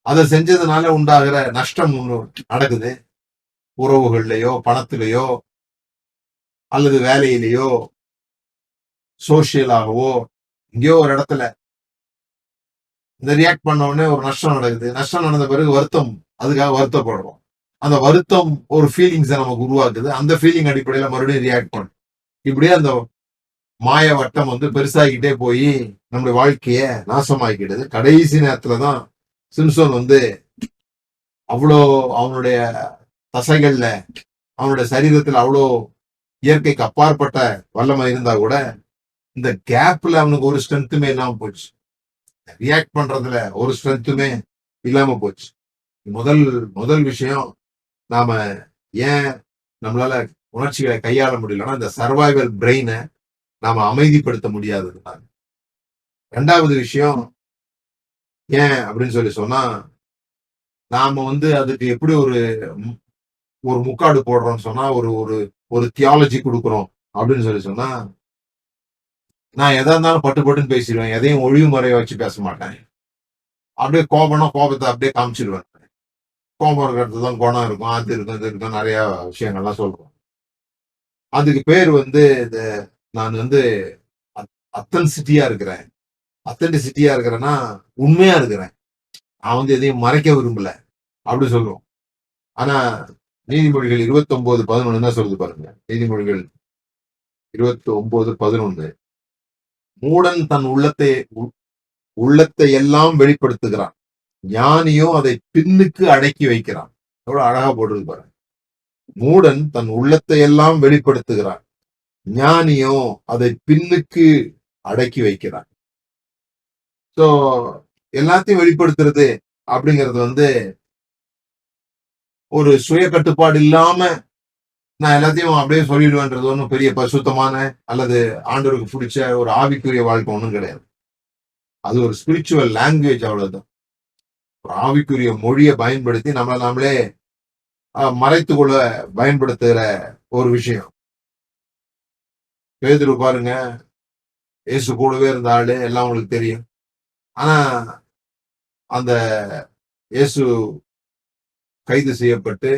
அதை செஞ்சதுனால உண்டாகிற நஷ்டம் ஒண்ணு நடக்குது. உறவுகள்லயோ, பணத்திலேயோ, அல்லது வேலையிலேயோ, சோசியலாகவோ, எங்கேயோ ஒரு இடத்துல இந்த ரியாக்ட் பண்ண உடனே ஒரு நஷ்டம் நடக்குது. நஷ்டம் நடந்த பிறகு வருத்தம், அதுக்காக வருத்தப்படுறோம். அந்த வருத்தம் ஒரு ஃபீலிங்ஸை நமக்கு உருவாக்குது. அந்த ஃபீலிங் அடிப்படையில மறுபடியும் ரியாக்ட் பண்ணும். இப்படியே அந்த மாய வட்டம் வந்து பெருசாகிட்டே போய் நம்முடைய வாழ்க்கைய நாசமாக்கிடுது. கடைசி நேரத்துலதான் சிம்சன் வந்து அவ்வளோ அவனுடைய தசைகள்ல, அவனுடைய சரீரத்துல அவ்வளோ இயற்கைக்கு அப்பாற்பட்ட வல்லமை இருந்தா கூட இந்த கேப்ல அவனுக்கு ஒரு ஸ்ட்ரென்த்துமே இல்லாம போச்சு. ரியாக்ட் பண்றதுல ஒரு ஸ்ட்ரென்த்துமே இல்லாம போச்சு. முதல் முதல் விஷயம், நாம ஏன் நம்மளால உணர்ச்சிகளை கையாள முடியலன்னா இந்த சர்வைவல் பிரெயினை நாம அமைதிப்படுத்த முடியாததுனால. ரெண்டாவது விஷயம், ஏன் அப்படின்னு சொன்னா, நாம அதுக்கு எப்படி ஒரு ஒரு முக்காடு போடுறோம்னு சொன்னா, ஒரு ஒரு ஒரு தியாலஜி குடுக்குறோம் அப்படின்னு சொன்னா, நான் எதா இருந்தாலும் பட்டு பட்டுன்னு பேசிடுவேன். எதையும் ஒழிவு முறைய வச்சு பேச மாட்டேன். அப்படியே கோபம்னா கோபத்த அப்படியே காமிச்சிருவேன். கோபம் இருக்கிற இடத்துல தான் குணம் இருக்கும், அது இருக்கும், இது இருக்கும், நிறைய விஷயங்கள்லாம் சொல்றோம். அதுக்கு பேர் இந்த நான் அத்தன்சிட்டியா இருக்கிறேன். அத்தன்டிசிட்டியா இருக்கிறேன்னா, உண்மையா இருக்கிறேன். நான் எதையும் மறைக்க விரும்பல. அப்படி சொல்லுவோம். ஆனா, நீதிமொழிகள் 29:11 என்ன சொல்லுது பாருங்க. நீதிமொழிகள் 29:11 மூடன் தன் உள்ளத்தை எல்லாம் வெளிப்படுத்துகிறான். ஞானியோ அதை பின்னுக்கு அடக்கி வைக்கிறான். எவ்வளவு அழகா போட்டிருக்கு பாருங்க. மூடன் தன் உள்ளத்தை எல்லாம் வெளிப்படுத்துகிறான். ஞானியோ அதை பின்னுக்கு அடக்கி வைக்கிறான். சோ எல்லாத்தையும் வெளிப்படுத்துறது அப்படிங்கிறது ஒரு சுய கட்டுப்பாடு இல்லாம நான் எல்லாத்தையும் அப்படியே சொல்லிடுவேன்றது ஒன்றும் பெரிய பரிசுத்தமான அல்லது ஆண்டவருக்கு பிடிச்ச ஒரு ஆவிக்குரிய வாழ்க்கை ஒன்றும் கிடையாது. அது ஒரு ஸ்பிரிச்சுவல் லாங்குவேஜ், அவ்வளவுதான். ஒரு ஆவிக்குரிய மொழியை பயன்படுத்தி நம்மளை நாமளே மறைத்துக் கொள்ள பயன்படுத்துகிற ஒரு விஷயம். பேதுரு பாருங்க, இயேசு கூடவே இருந்த ஆளு, எல்லாம் உங்களுக்கு தெரியும். ஆனா அந்த இயேசு கைது செய்யப்பட்டு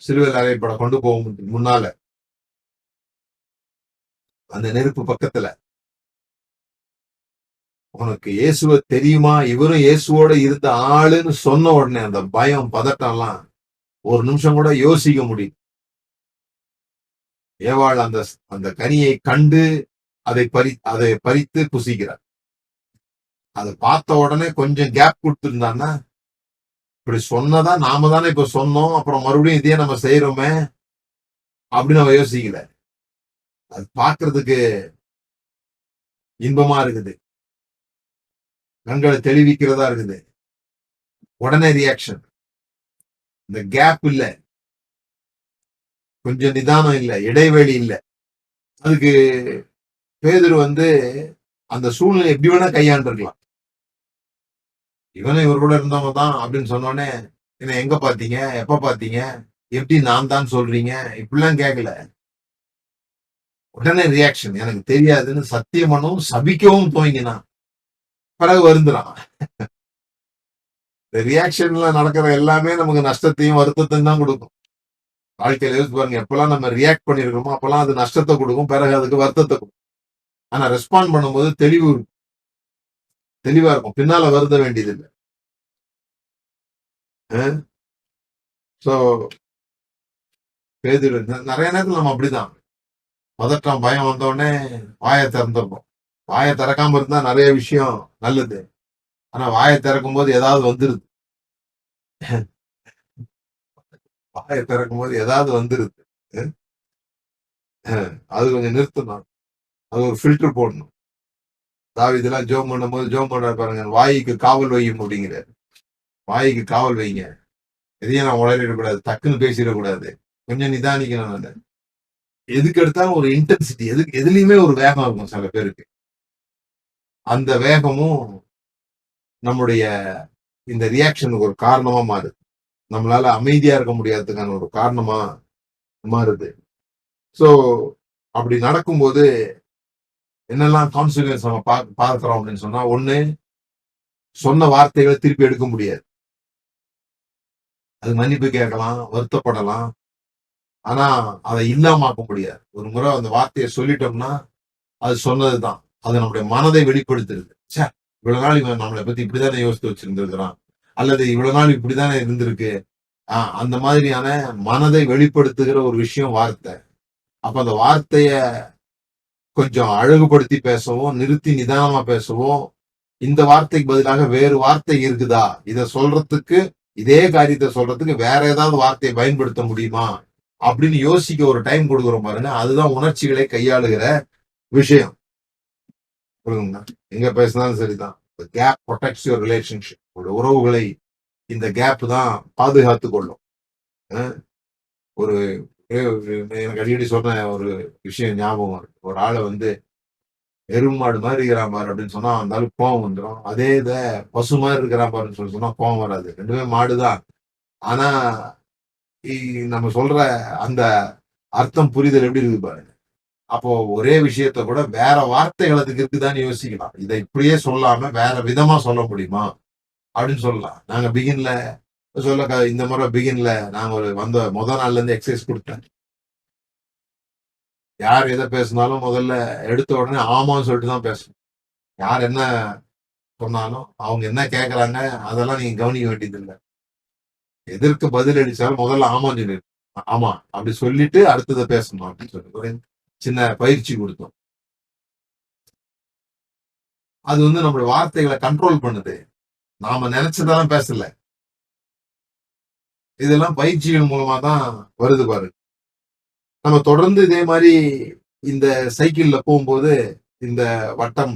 சிலுவையில் அறையப்பட கொண்டு போகும் முன்னால அந்த நெருப்பு பக்கத்துல, உனக்கு இயேசுவ தெரியுமா, இவரும் இயேசுவோட இருந்த ஆளுன்னு சொன்ன உடனே அந்த பயம் பதட்டம்லாம் ஒரு நிமிஷம் கூட யோசிக்க முடியும். ஏவாள் அந்த அந்த கனியை கண்டு அதை பறித்து புசிக்கிறார். அதை பார்த்த உடனே கொஞ்சம் கேப் கொடுத்திருந்தான்னா, இப்படி சொன்னதா நாம தானே இப்ப சொன்னோம், அப்புறம் மறுபடியும் இதே நம்ம செய்யறோமே அப்படின்னு அவ யோசிக்கல. அது பார்க்கறதுக்கு இன்பமா இருக்குது, கண்களை தெளிவிக்கிறதா இருக்குது. உடனே ரியாக்ஷன். இந்த கேப் இல்ல, கொஞ்சம் நிதானம் இல்ல, இடைவெளி இல்ல. அதுக்கு பேதுரு அந்த சூழ்நிலை எப்படி வேணா கையாண்டிருக்கலாம். இவனும் இவர் கூட இருந்தவங்க தான் அப்படின்னு சொன்னோடனே, என்ன எங்க பாத்தீங்க, எப்ப பாத்தீங்க, எப்படி நான் தான் சொல்றீங்க, இப்படிலாம் கேட்கல. உடனே ரியாக்ஷன், எனக்கு தெரியாதுன்னு சத்தியம் பண்ணவும் சபிக்கவும் துவங்கினான். பிறகு வருந்துறான். இந்த ரியாக்ஷன்ல நடக்கிற எல்லாமே நமக்கு நஷ்டத்தையும் வருத்தத்தையும் தான் கொடுக்கும். வாழ்க்கையில யோசிச்சு பாருங்க, எப்பெல்லாம் நம்ம ரியாக்ட் பண்ணிருக்கோமோ அப்பெல்லாம் அது நஷ்டத்தை கொடுக்கும், பிறகு அதுக்கு வருத்தத்தை கொடுக்கும். ஆனா ரெஸ்பாண்ட் பண்ணும்போது தெளிவா இருக்கும், பின்னால வருந்த வேண்டியது இல்லை. சோ பேதுரு நிறைய நேரத்துல நம்ம அப்படிதான் பதற்றம், பயம் வந்தோடனே வாயை திறந்துடுறோம். வாயை திறக்காம இருந்தா நிறைய விஷயம் நல்லது. ஆனா வாயை திறக்கும் போது ஏதாவது வந்துருது. வாயை திறக்கும் போது ஏதாவது வந்துருது. அது கொஞ்சம் நிறுத்தணும். அது ஒரு ஃபில்டர் போடணும். தாவீதெல்லாம் ஜெபம் பண்ணும்போது ஜெபம் பண்றாரு பாருங்க, வாய்க்கு காவல் வையும் அப்படிங்கிறாரு. வாய்க்கு காவல் வைங்க, எதையும் நான் உளறிடக்கூடாது, டக்குன்னு பேசிடக்கூடாது, கொஞ்சம் நிதானிக்கணும். அதை எதுக்கு எடுத்தாலும் ஒரு இன்டென்சிட்டி, எதுலயுமே ஒரு வேகம் இருக்கும் சில பேருக்கு. அந்த வேகமும் நம்முடைய இந்த ரியாக்ஷனுக்கு ஒரு காரணமா மாறுது. நம்மளால அமைதியா இருக்க முடியாததுக்கான ஒரு காரணமா மாறுது. சோ அப்படி நடக்கும்போது என்னெல்லாம் கான்சிக்வன்ஸ் நம்ம பார்க்கிறோம் அப்படின்னு சொன்னா, ஒண்ணு, சொன்ன வார்த்தைகளை திருப்பி எடுக்க முடியாது. அது மன்னிப்பு கேட்கலாம், வருத்தப்படலாம், ஆனா அதை இல்லாமக்க முடியாது. ஒரு முறை அந்த வார்த்தையை சொல்லிட்டோம்னா அது சொன்னதுதான். அது நம்முடைய மனதை வெளிப்படுத்துறது. சே, இவ்வளவு நாள் இவன் நம்மளை பத்தி இப்படித்தானே யோசித்து வச்சிருந்திருக்கிறான், அல்லது இவ்வளவு நாள் இப்படித்தானே இருந்திருக்கு. அந்த மாதிரியான மனதை வெளிப்படுத்துகிற ஒரு விஷயம் வார்த்தை. அப்ப அந்த வார்த்தைய கொஞ்சம் அழகுபடுத்தி பேசவும், நிறுத்தி நிதானமா பேசவும், இந்த வார்த்தைக்கு பதிலாக வேறு வார்த்தை இருக்குதா, இத சொல்றதுக்கு, இதே காரியத்தை சொல்றதுக்கு வேற ஏதாவது வார்த்தையை பயன்படுத்த முடியுமா அப்படின்னு யோசிக்க ஒரு டைம் கொடுக்குறோம் பாருங்க. அதுதான் உணர்ச்சிகளை கையாளுகிற விஷயம். புரியுதுங்களா? எங்க பேசினாலும் சரிதான். Gap protects your relationship. உறவுகளை இந்த கேப் தான் பாதுகாத்து கொள்ளும். ஒரு எனக்கு அடிக்கடி சொன்ன ஒரு விஷயம் ஞாபகம் இருக்கு. ஒரு ஆளை எருமாடு மாதிரி இருக்கிறான் பாரு அப்படின்னு சொன்னா இருந்தாலும் கோவம் வந்துடும். அதே இத பசு மாதிரி இருக்கிறான் பாருன்னு சொல்லி சொன்னா கோவம் வராது. ரெண்டுமே மாடுதான். ஆனா நம்ம சொல்ற அந்த அர்த்தம் புரிதல் எப்படி இருக்கு பாருங்க. அப்போ ஒரே விஷயத்த கூட வேற வார்த்தைகள் அதுக்கு இருக்குதான்னு யோசிக்கலாம். இதை இப்படியே சொல்லாம வேற விதமா சொல்ல முடியுமா அப்படின்னு சொல்லலாம். நாங்க பிகின்ல இந்த முறை பிகின்ல நாங்க வந்த முதல் நாள்ல இருந்து எக்ஸசைஸ் கொடுத்தேன். யார் எதை பேசினாலும் முதல்ல எடுத்த உடனே ஆமான்னு சொல்லிட்டு தான் பேசணும். யார் என்ன சொன்னாலும் அவங்க என்ன கேட்கறாங்க அதெல்லாம் நீங்க கவனிக்க வேண்டியது இல்லை. எதற்கு பதில் அளிச்சாலும் முதல்ல ஆமான்னு சொல்லி ஆமா அப்படி சொல்லிட்டு அடுத்ததை பேசணும் அப்படின்னு சொல்லி ஒரு சின்ன பயிற்சி கொடுத்தோம். அது நம்மளுடைய வார்த்தைகளை கண்ட்ரோல் பண்ணுது. நாம நினைச்சதெல்லாம் பேசல. இதெல்லாம் பயிற்சிகள் மூலமா தான் வருது பாரு. நம்ம தொடர்ந்து இதே மாதிரி இந்த சைக்கிள்ல போகும்போது இந்த வட்டம்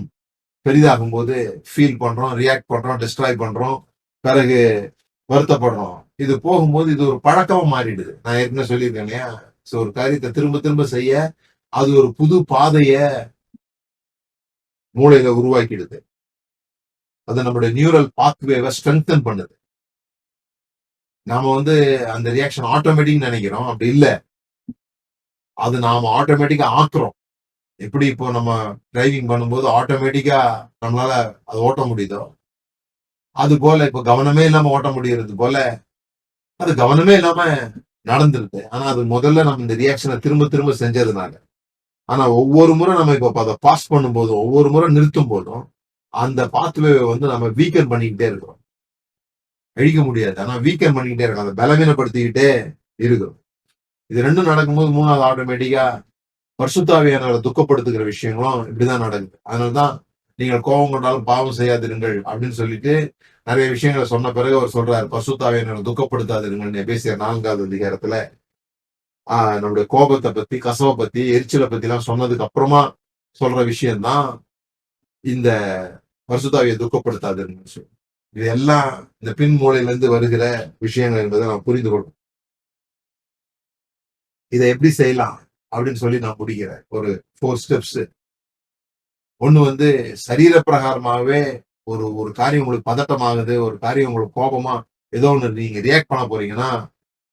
பெரிதாகும் போது ஃபீல் பண்றோம், ரியாக்ட் பண்றோம், டிஸ்ட்ராய் பண்றோம், பிறகு வருத்தப்படுறோம். இது போகும்போது இது ஒரு பழக்கமா மாறிடுது. நான் ஏற்கனவே சொல்லியிருக்கேன் இல்லையா? ஒரு காரியத்தை திரும்ப திரும்ப செய்ய அது ஒரு புது பாதைய மூளையில உருவாக்கிடுது. அது நம்மளுடைய நியூரல் பாத்வேவை ஸ்ட்ரெங்தன் பண்ணுது. நாம அந்த ரியாக்ஷன் ஆட்டோமேட்டிக் நினைக்கிறோம். அப்படி இல்ல. அது நாம ஆட்டோமேட்டிக்கா ஆக்குறோம். எப்படி இப்போ நம்ம டிரைவிங் பண்ணும்போது ஆட்டோமேட்டிக்கா நம்மளால அதை ஓட்ட முடியுதோ அது போல இப்ப கவனமே இல்லாம ஓட்ட முடியறது போல அது கவனமே இல்லாம நடந்துருது. ஆனா அது முதல்ல நம்ம இந்த ரியாக்ஷனை திரும்ப திரும்ப செஞ்சதுனால. ஆனா ஒவ்வொரு முறை நம்ம இப்ப அதை பாஸ் பண்ணும் போதும் ஒவ்வொரு முறை நிறுத்தும் போதும் அந்த பாத்வே நம்ம வீக்கன் பண்ணிக்கிட்டே இருக்கிறோம். அழிக்க முடியாது. ஆனா வீக்கன் பண்ணிக்கிட்டே இருக்கோம். அதை பலவீனப்படுத்திக்கிட்டே இருக்கிறோம். இது ரெண்டும் நடக்கும்போது மூணாவது ஆட்டோமேட்டிக்கா பரிசுத்தாவியானவரை துக்கப்படுத்துகிற விஷயங்களும் இப்படிதான் நடக்குது. அதனாலதான் நீங்கள் கோபம் கொண்டாலும் பாவம் செய்யாதிருங்கள் அப்படின்னு சொல்லிட்டு நிறைய விஷயங்களை சொன்ன பிறகு அவர் சொல்றாரு, பரிசுத்தாவியானவரை துக்கப்படுத்தாதிருங்கள். எபேசியர் 4வது அதிகாரத்துல நம்முடைய கோபத்தை பத்தி, கசவை பத்தி, எரிச்சலை பத்தி எல்லாம் சொன்னதுக்கு அப்புறமா சொல்ற விஷயம்தான் இந்த பரிசுத்தாவியை துக்கப்படுத்தாதிருங்கள் சொல்லி. இது எல்லாம் இந்த பின் மூலையில இருந்து வருகிற விஷயங்கள் என்பதை நாம் புரிந்து கொள்ளும். இதை எப்படி செய்யலாம் அப்படின்னு சொல்லி நான் முடிக்கிறேன். ஒரு 4 ஸ்டெப்ஸ். ஒண்ணு சரீர பிரகாரமாகவே ஒரு ஒரு காரியம் உங்களுக்கு பதட்டமாகுது, ஒரு காரியம் உங்களுக்கு கோபமா ஏதோ ஒண்ணு நீங்க ரியாக்ட் பண்ண போறீங்கன்னா,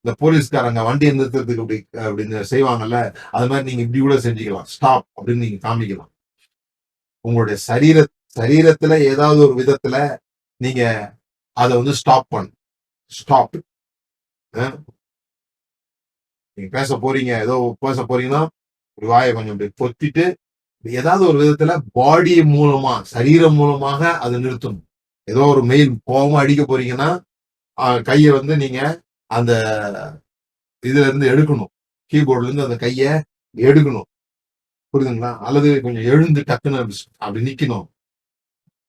இந்த போலீஸ்காரங்க வண்டியை நிறுத்துறதுக்கு அப்படின்னு செய்வாங்கல்ல, அது மாதிரி நீங்க இப்படி கூட செஞ்சுக்கலாம். ஸ்டாப் அப்படின்னு நீங்க காமிக்கலாம். உங்களுடைய சரீரத்துல ஏதாவது ஒரு விதத்துல நீங்க அதை ஸ்டாப் பண்ணு. ஸ்டாப். நீங்க பேச போறீங்க, ஏதோ பேச போறீங்கன்னா வாயை கொஞ்சம் இப்படி பொத்திட்டு ஏதாவது ஒரு விதத்துல பாடி மூலமா, சரீரம் மூலமாக அதை நிறுத்தணும். ஏதோ ஒரு மெயில் கோபமா அடிக்க போறீங்கன்னா கையை நீங்க அந்த இதுல இருந்து எடுக்கணும். கீபோர்ட்ல இருந்து அந்த கைய எடுக்கணும். புரியுதுங்களா? அல்லது கொஞ்சம் எழுந்து டக்குன்னு அப்படி நிக்கணும்.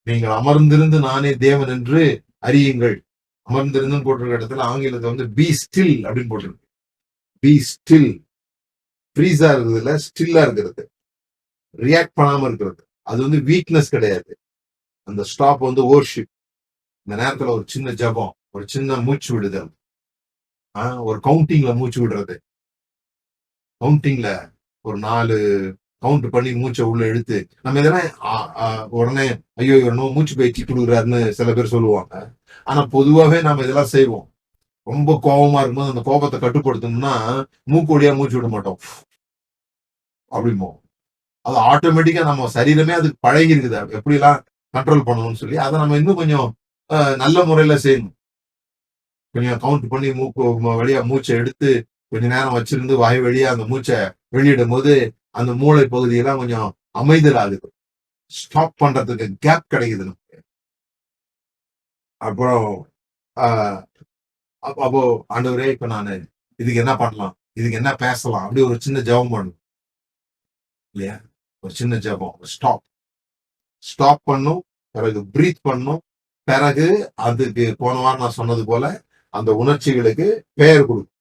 நீங்கள் அமர்ந்திருந்து நானே தேவன் என்று அறியுங்கள். அமர்ந்திருந்து போட்டிருக்க இடத்துல ஆங்கிலத்தை பி ஸ்டில் அப்படின்னு போட்டிருக்கு. B still. ஃப்ரீஸா இருக்கிறது இல்ல, ஸ்டில்லா இருக்கிறது, ரியாக்ட் பண்ணாம இருக்கிறது. அது வீக்னஸ் கிடையாது. அந்த ஸ்டாப் வொர்ஷிப். இந்த நேரத்துல ஒரு சின்ன ஜபம், ஒரு சின்ன மூச்சு விடுதல், ஒரு கவுண்டிங்ல மூச்சு விடுறது. கவுண்டிங்ல ஒரு 4 கவுண்ட் பண்ணி மூச்சை உள்ள எடுத்து நம்ம இதெல்லாம் உடனே ஐயோ மூச்சு பயிற்சி கொடுக்குறாருன்னு சில பேர் சொல்லுவாங்க. ஆனா பொதுவாகவே நம்ம இதெல்லாம் செய்வோம். ரொம்ப கோபமா இருக்கும்போது அந்த கோபத்தை கட்டுப்படுத்தணும்னா மூக்கு வழியா மூச்சு விட மாட்டோம். அப்படிமோ அது ஆட்டோமேட்டிக்கா நம்ம சரீரமே அதுக்கு பழகி இருக்குது எப்படி எல்லாம் கண்ட்ரோல் பண்ணணும்னு சொல்லி. அதை நம்ம இன்னும் கொஞ்சம் நல்ல முறையில செய்யணும். கொஞ்சம் கவுண்ட் பண்ணி மூக்கு வழியா மூச்சை எடுத்து கொஞ்ச நேரம் வச்சிருந்து வாய் வழியா அந்த மூச்சை வெளியிடும் போது அந்த மூளை பகுதியெல்லாம் கொஞ்சம் அமைதல் ஆகுது. ஸ்டாப் பண்றதுக்கு கேப் கிடைக்குது நமக்கு. அப்புறம் அப்போ ஆண்டவரே இப்ப நானு இதுக்கு என்ன பண்ணலாம், இதுக்கு என்ன பேசலாம் அப்படி ஒரு சின்ன ஜபம் பண்ணும் இல்லையா? ஒரு சின்ன ஜபம். ஸ்டாப் பண்ணும், பிறகு பிரீத் பண்ணும், பிறகு அதுக்கு போன வாரம் நான் சொன்னது போல அந்த உணர்ச்சிகளுக்கு பெயர் கொடுக்கும்.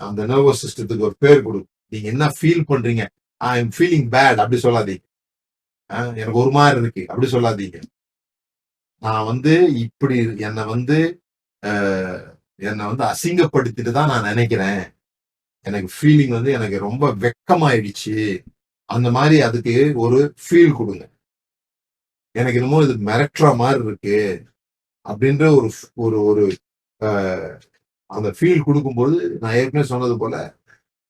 அந்த நர்வஸ் சிஸ்டத்துக்கு ஒரு பேர் கொடுக்கும். நீங்க என்ன ஃபீல் பண்றீங்க? ஐ எம் ஃபீலிங் பேட் அப்படி சொல்லாதீங்க. எனக்கு ஒரு மாதிரி இருக்கு அப்படி சொல்லாதீங்க. நான் இப்படி என்னை அசிங்கப்படுத்திட்டு தான் நான் நினைக்கிறேன். எனக்கு ஃபீலிங் எனக்கு ரொம்ப வெக்கமாயிடுச்சு. அந்த மாதிரி அதுக்கு ஒரு ஃபீல் கொடுங்க. எனக்கு என்னமோ இது மிரட்டுற மாதிரி இருக்கு அப்படின்ற ஒரு ஒரு ஒரு அந்த ஃபீல் கொடுக்கும்போது, நான் ஏற்கனவே சொன்னது போல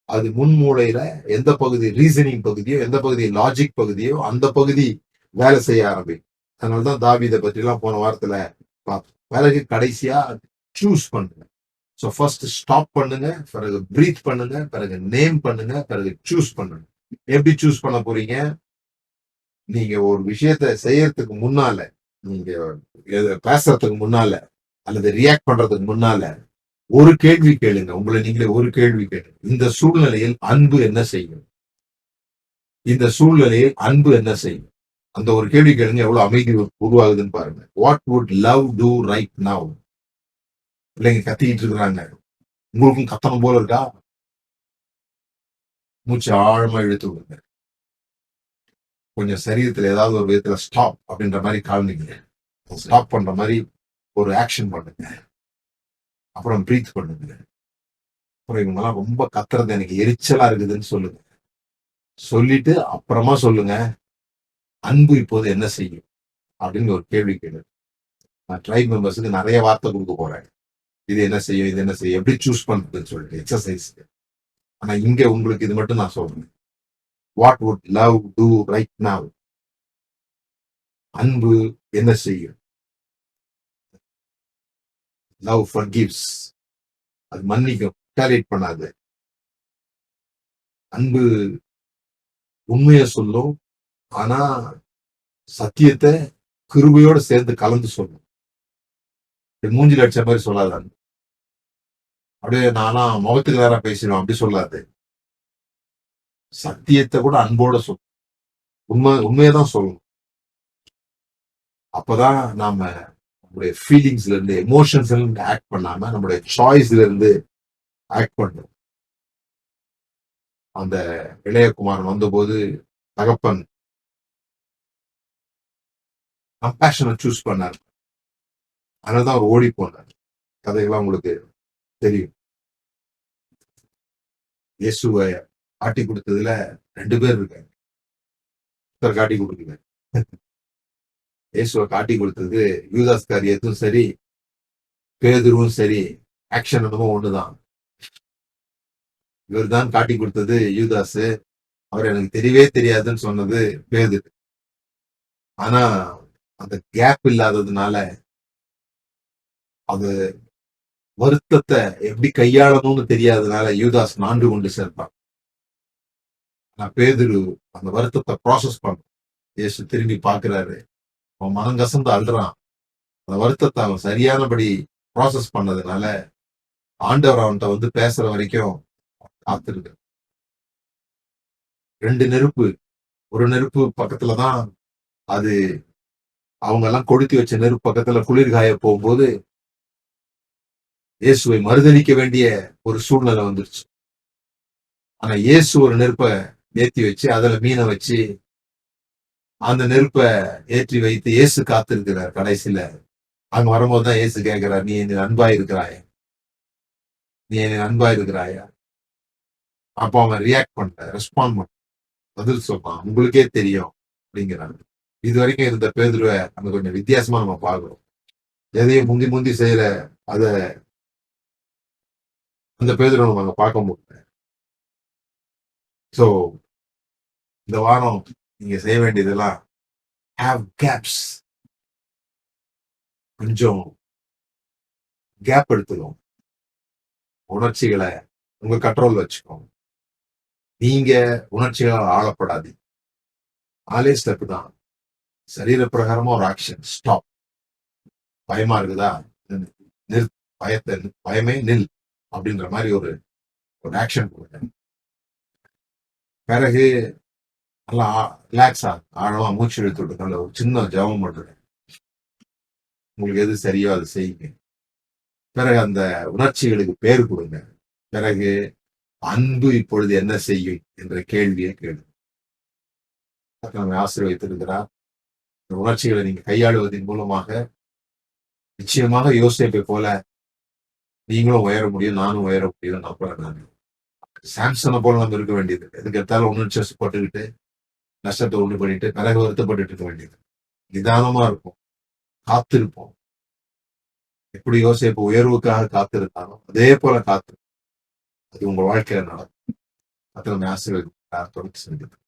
அது முன்மூளையில எந்த பகுதி ரீசனிங் பகுதியோ, எந்த பகுதி லாஜிக் பகுதியோ அந்த பகுதி வேலை செய்ய ஆரம்பிக்கும். அதனாலதான் தாவீதை பற்றி எல்லாம் போன வாரத்துல பார்த்தோம். பிறகு கடைசியா சூஸ் பண்ணுங்க. ஸோ ஃபர்ஸ்ட் ஸ்டாப் பண்ணுங்க, பிறகு பிரீத் பண்ணுங்க, பிறகு நேம் பண்ணுங்க, பிறகு சூஸ் பண்ணுங்க. எப்படி சூஸ் பண்ண போறீங்க? நீங்க ஒரு விஷயத்த செய்யறதுக்கு முன்னால, நீங்க பேசுறதுக்கு முன்னால அல்லது ரியாக்ட் பண்றதுக்கு முன்னால ஒரு கேள்வி கேளுங்க. உங்களை நீங்களே ஒரு கேள்வி கேளுங்க. இந்த சூழ்நிலையில் அன்பு என்ன செய்யும்? இந்த சூழ்நிலையில் அன்பு என்ன செய்யும்? அந்த ஒரு கேள்வி கேளுங்க, எவ்வளவு அமைதி உருவாகுதுன்னு பாருங்க. What would love do right now? பிள்ளைங்க கத்திக்கிட்டு இருக்கிறாங்க, உங்களுக்கும் கத்தணும் போல இருக்கா? மூச்சு ஆழமா இழுத்து விடுங்க. கொஞ்சம் சரீரத்துல ஏதாவது ஒரு விதத்துல ஸ்டாப் அப்படின்ற மாதிரி காமிங்க. ஸ்டாப் பண்ற மாதிரி ஒரு ஆக்ஷன் பண்ணுங்க. அப்புறம் பிரீத் பண்ணுங்க. அப்புறம் இவங்கெல்லாம் ரொம்ப கத்துறது எனக்கு எரிச்சலா இருக்குதுன்னு சொல்லுங்க. சொல்லிட்டு அப்புறமா சொல்லுங்க, அன்பு இப்போது என்ன செய்யும் அப்படின்னு ஒரு கேள்வி கேளு. நான் ட்ரைப் மெம்பர்ஸுக்கு நிறைய வார்த்தை கொடுக்க போறேன். இது என்ன செய்யும், இது என்ன செய்யும், எப்படி சூஸ் பண்றதுன்னு சொல்லிட்டு எக்ஸசைஸ். ஆனா இங்க உங்களுக்கு இது மட்டும் நான் சொல்றேன். What would love do right now? அன்பு என்ன செய்யும்? Love forgives. அது மன்னிக்கும், டாலரேட் பண்ணாது. அன்பு உண்மையை சொல்லும், ஆனா சத்தியத்தை கிருபையோட சேர்ந்து கலந்து சொல்லும். மூஞ்சில அடிச்ச மாதிரி சொல்லாது. அப்படியே நானா முகத்துக்கு நேரம் பேசிடுவேன் அப்படி சொல்லாது. சத்தியத்தை கூட அன்போட சொல்லும். உண்மையதான் சொல்லணும். அப்பதான் நாம நம்முடைய ஃபீலிங்ஸ்ல இருந்து, எமோஷன்ஸ்ல இருந்து ஆக்ட் பண்ணாம நம்முடைய சாய்ஸ்ல இருந்து ஆக்ட் பண்ணும். அந்த இளையகுமாரன் வந்தபோது தகப்பன் கம்பேஷனை சூஸ் பண்ணார். அதனாலதான் அவர் ஓடி போனார். கதைகள்லாம் உங்களுக்கு தெரியும். இயேசுவை காட்டி கொடுத்ததுல 2 பேர் இருக்காங்க. காட்டி கொடுக்கல. இயேசுவை காட்டி கொடுத்தது யூதாஸ் காரியத்தும் சரி, பேதுருவும் சரி, ஆக்ஷன் என்னமோ ஒண்ணுதான். இவர் தான் காட்டி கொடுத்தது யூதாஸ். அவர் எனக்கு தெரியவே தெரியாதுன்னு சொன்னது பேதுரு. ஆனா அந்த கேப் இல்லாததுனால அது வருத்தத்தை எப்படி கையாளணும்னு தெரியாததுனால யூதாஸ் நான்கு கொண்டு சேர்த்தான். ஆனா பேதுரு அந்த வருத்தத்தை ப்ராசஸ் பண்ண இயேசு திரும்பி பார்க்கிறாரு. அவன் மனம் கசந்து அழுறான். அந்த வருத்தத்தை அவன் சரியானபடி ப்ராசஸ் பண்ணதுனால ஆண்டவர் அவன்கிட்ட வந்து பேசுற வரைக்கும் காத்திருக்கு. 2 நெருப்பு, ஒரு நெருப்பு பக்கத்துலதான் அது அவங்க எல்லாம் கொளுத்தி வச்ச நெருப்பு பக்கத்துல குளிர்காய போகும்போது இயேசுவை மறுதலிக்க வேண்டிய ஒரு சூழ்நிலை வந்துருச்சு. ஆனா இயேசு ஒரு நெருப்பை ஏற்றி வச்சு அதுல மீனை வச்சு அந்த நெருப்பை ஏற்றி வைத்து இயேசு காத்திருக்கிறார். கடைசியில அங்க வரும்போதுதான் இயேசு கேட்கிறார், நீ என் அன்பா இருக்கிறாய, நீ என் அன்பா இருக்கிறாயா? அப்போ அவன் ரியாக்ட் பண்ண, ரெஸ்பாண்ட் பண்ண, பதில் சொல்றான், உங்களுக்கே தெரியும் அப்படிங்கிறாங்க. இது வரைக்கும் இருந்த பேதுருவை அந்த கொஞ்சம் வித்தியாசமா நம்ம பார்க்கிறோம். எதையும் முந்தி முந்தி செய்யற அத அந்த பேதுருவை நம்ம அங்க பார்க்க முடியல. சோ இந்த வாரம் நீங்க செய்ய வேண்டியதெல்லாம் have gaps. கொஞ்சம் கேப் எடுத்துக்கோங்க. உணர்ச்சிகளை உங்க கண்ட்ரோல் வச்சுக்கோங்க. நீங்க உணர்ச்சிகளால் ஆளப்படாதீங்க. 4 ஸ்டெப் தான். சரீர பிரகாரமா ஒரு ஆக்ஷன், ஸ்டாப். பயமா இருக்குதா, நில். பயத்தை பயமே நில் அப்படின்ற மாதிரி ஒரு ஆக்ஷன் கொடுங்க. பிறகு நல்லா ரிலாக்ஸா ஆழமா மூச்சு இழுத்துட்டு நல்ல ஒரு சின்ன ஜபம் பண்றேன். உங்களுக்கு எது சரியோ அது செய்யுங்க. பிறகு அந்த உணர்ச்சிகளுக்கு பேர் கொடுங்க. பிறகு அன்பு இப்பொழுது என்ன செய்யும் என்ற கேள்வியை கேளு. நம்ம ஆசீர்வதித்திருக்கிறார். இந்த உணர்ச்சிகளை நீங்க கையாளுவதன் மூலமாக நிச்சயமாக யோசேப்பை போல நீங்களும் உயர முடியும், நானும் உயர முடியும் நம்புறேன். நான் சாம்சனை போல நம்ம இருக்க வேண்டியது. எதுக்கு எடுத்தாலும் உணர்ச்சி பட்டுக்கிட்டு நஷ்டத்தை உண்டு பண்ணிட்டு பிறகு வருத்தப்பட்டு இருக்க வேண்டியது. நிதானமா இருப்போம், காத்திருப்போம். எப்படி யோசேப்பு உயர்வுக்காக காத்திருந்தாலும் அதே போல காத்து அது உங்க வாழ்க்கையில நடக்கும். அது நம்ம ஆசீர்வதிப்பார். தொடர்ந்து சிந்திப்போம்.